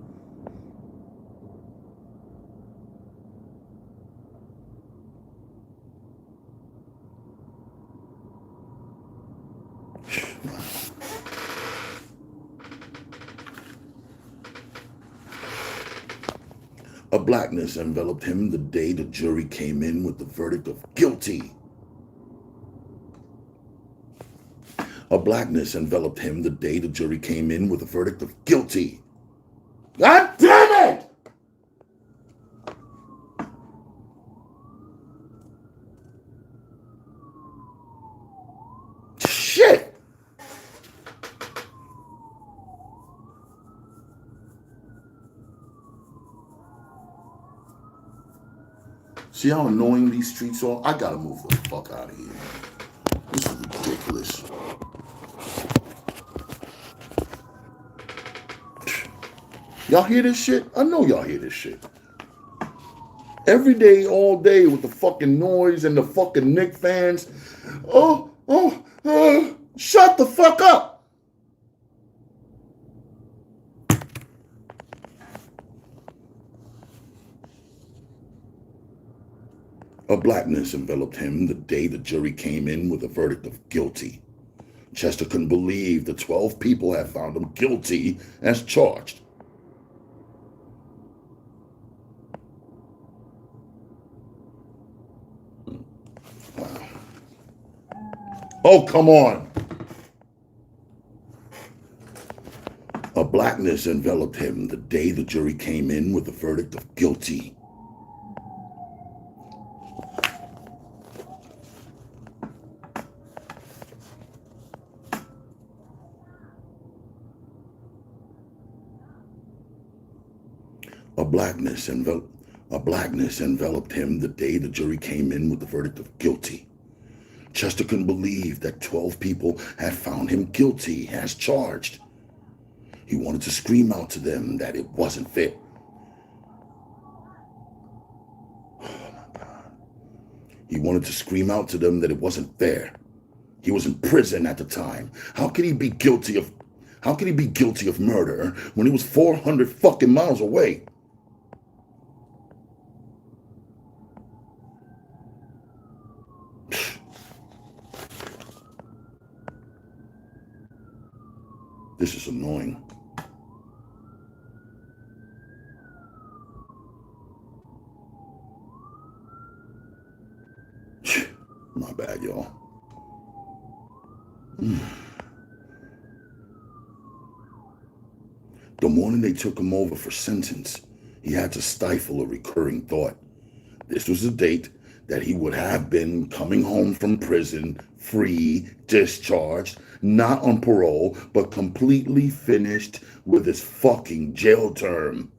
A blackness enveloped him the day the jury came in with the verdict of guilty. A blackness enveloped him the day the jury came in with a verdict of guilty. God damn it! Shit! See how annoying these streets are? I gotta move the fuck out of here. ridiculous. Y'all hear this shit? I know y'all hear this shit. Every day, all day, with the fucking noise and the fucking Knicks fans. Shut the fuck up. A blackness enveloped him the day the jury came in with a verdict of guilty. Chester couldn't believe the 12 people had found him guilty as charged. Wow. Oh, come on. A blackness enveloped him the day the jury came in with a verdict of guilty. A blackness enveloped him the day the jury came in with the verdict of guilty. Chester couldn't believe that 12 people had found him guilty as charged. He wanted to scream out to them that it wasn't fair. Oh my God. He wanted to scream out to them that it wasn't fair. He was in prison at the time. How could he be guilty of murder when he was 400 fucking miles away? This is annoying. My bad, y'all. The morning they took him over for sentence, he had to stifle a recurring thought. This was the date that he would have been coming home from prison, free, discharged, not on parole, but completely finished with his fucking jail term.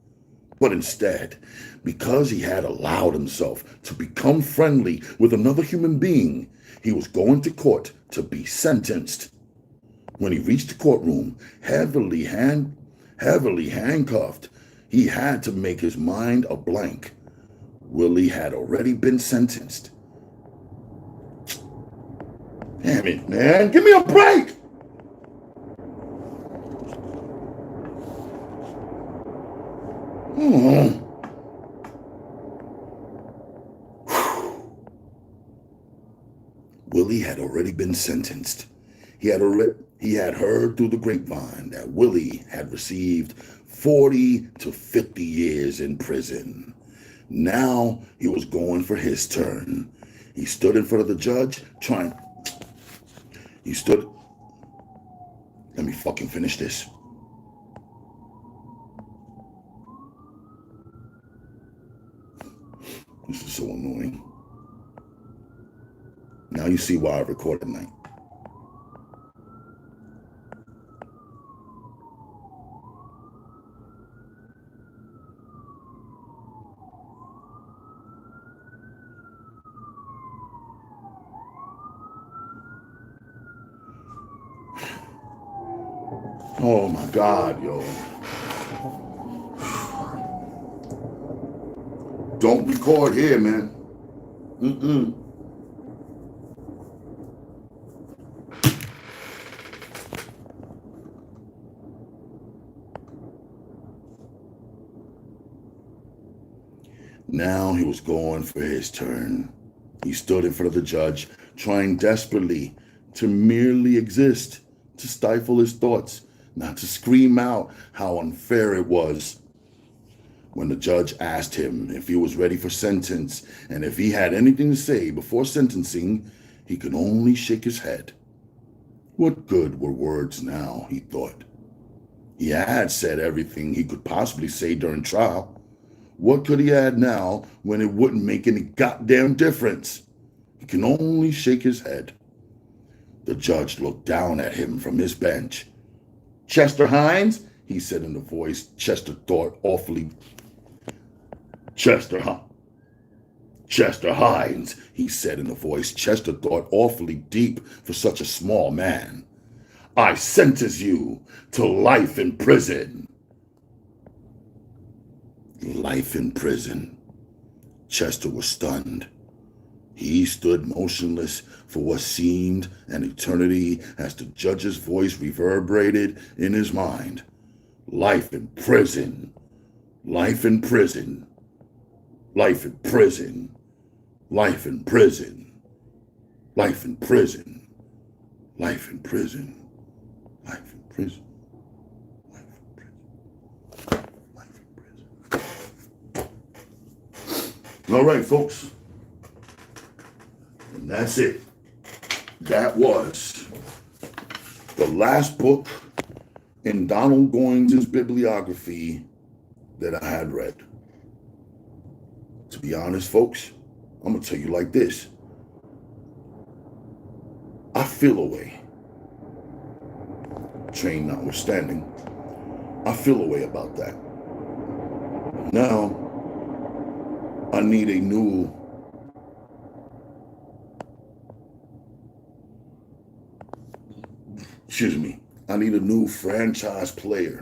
But instead, because he had allowed himself to become friendly with another human being, he was going to court to be sentenced. When he reached the courtroom, heavily handcuffed, he had to make his mind a blank. Willie had already been sentenced. Damn it, man. Give me a break! Willie had already been sentenced. He had heard through the grapevine that Willie had received 40 to 50 years in prison. Now he was going for his turn. He stood in front of the judge Let me fucking finish this. This is so annoying. Now you see why I record at night. Oh my God, yo. Don't record here, man. Now he was going for his turn. He stood in front of the judge, trying desperately to merely exist, to stifle his thoughts, not to scream out how unfair it was. When the judge asked him if he was ready for sentence and if he had anything to say before sentencing, he could only shake his head. What good were words now, he thought. He had said everything he could possibly say during trial. What could he add now when it wouldn't make any goddamn difference? He can only shake his head. The judge looked down at him from his bench. "Chester Hines," he said in a voice Chester thought awfully. Chester, huh? Chester Hines, he said in a voice Chester thought awfully deep for such a small man. I sentence you to life in prison. Life in prison. Chester was stunned. He stood motionless for what seemed an eternity as the judge's voice reverberated in his mind. Life in prison. Life in prison. Life in prison. Life in prison. Life in prison. Life in prison. Life in prison. Life in prison. Life in prison. All right, folks. And that's it. That was the last book in Donald Goines' bibliography that I had read. To be honest, folks, I'm going to tell you like this. I feel a way. Train notwithstanding, I feel a way about that. Now, I need a new I need a new franchise player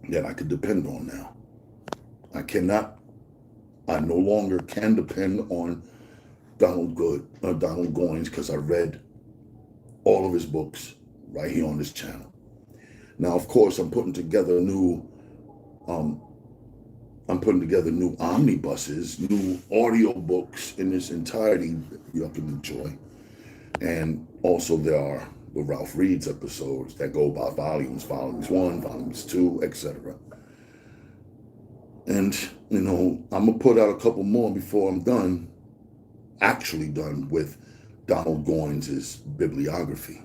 that I could depend on now. I no longer can depend on Donald Goines because I read all of his books right here on this channel. Now, of course, I'm putting together new omnibuses, new audio books in its entirety you can enjoy. And also there are the Ralph Reed's episodes that go by volumes 1, volumes 2, etc. And, I'm going to put out a couple more before I'm actually done with Donald Goines' bibliography.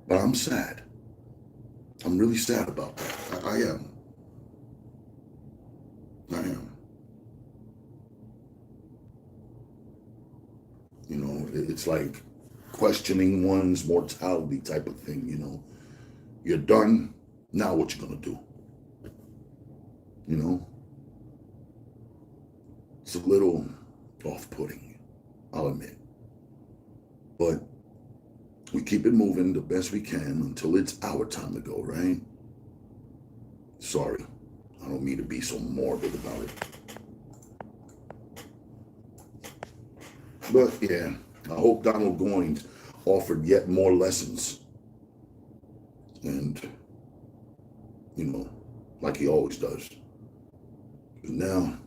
But I'm sad. I'm really sad about that. I am. It's like questioning one's mortality type of thing, You're done, now what you gonna do? It's a little off-putting, I'll admit. But we keep it moving the best we can until it's our time to go, right? Sorry, I don't mean to be so morbid about it. But yeah, I hope Donald Goines offered yet more lessons. And, like he always does. But now,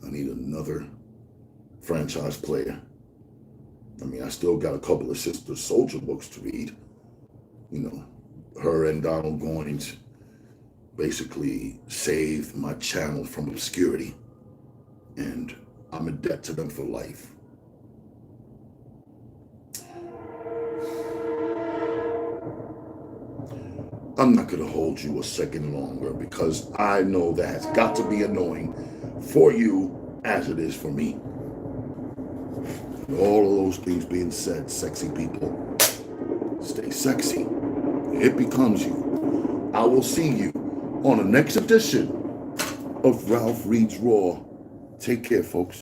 I need another franchise player. I still got a couple of Sister Soldier books to read. Her and Donald Goines basically saved my channel from obscurity. And I'm in debt to them for life. I'm not going to hold you a second longer because I know that's got to be annoying for you as it is for me. And all of those things being said, sexy people, stay sexy. It becomes you. I will see you on the next edition of Ralph Reed's Raw. Take care, folks.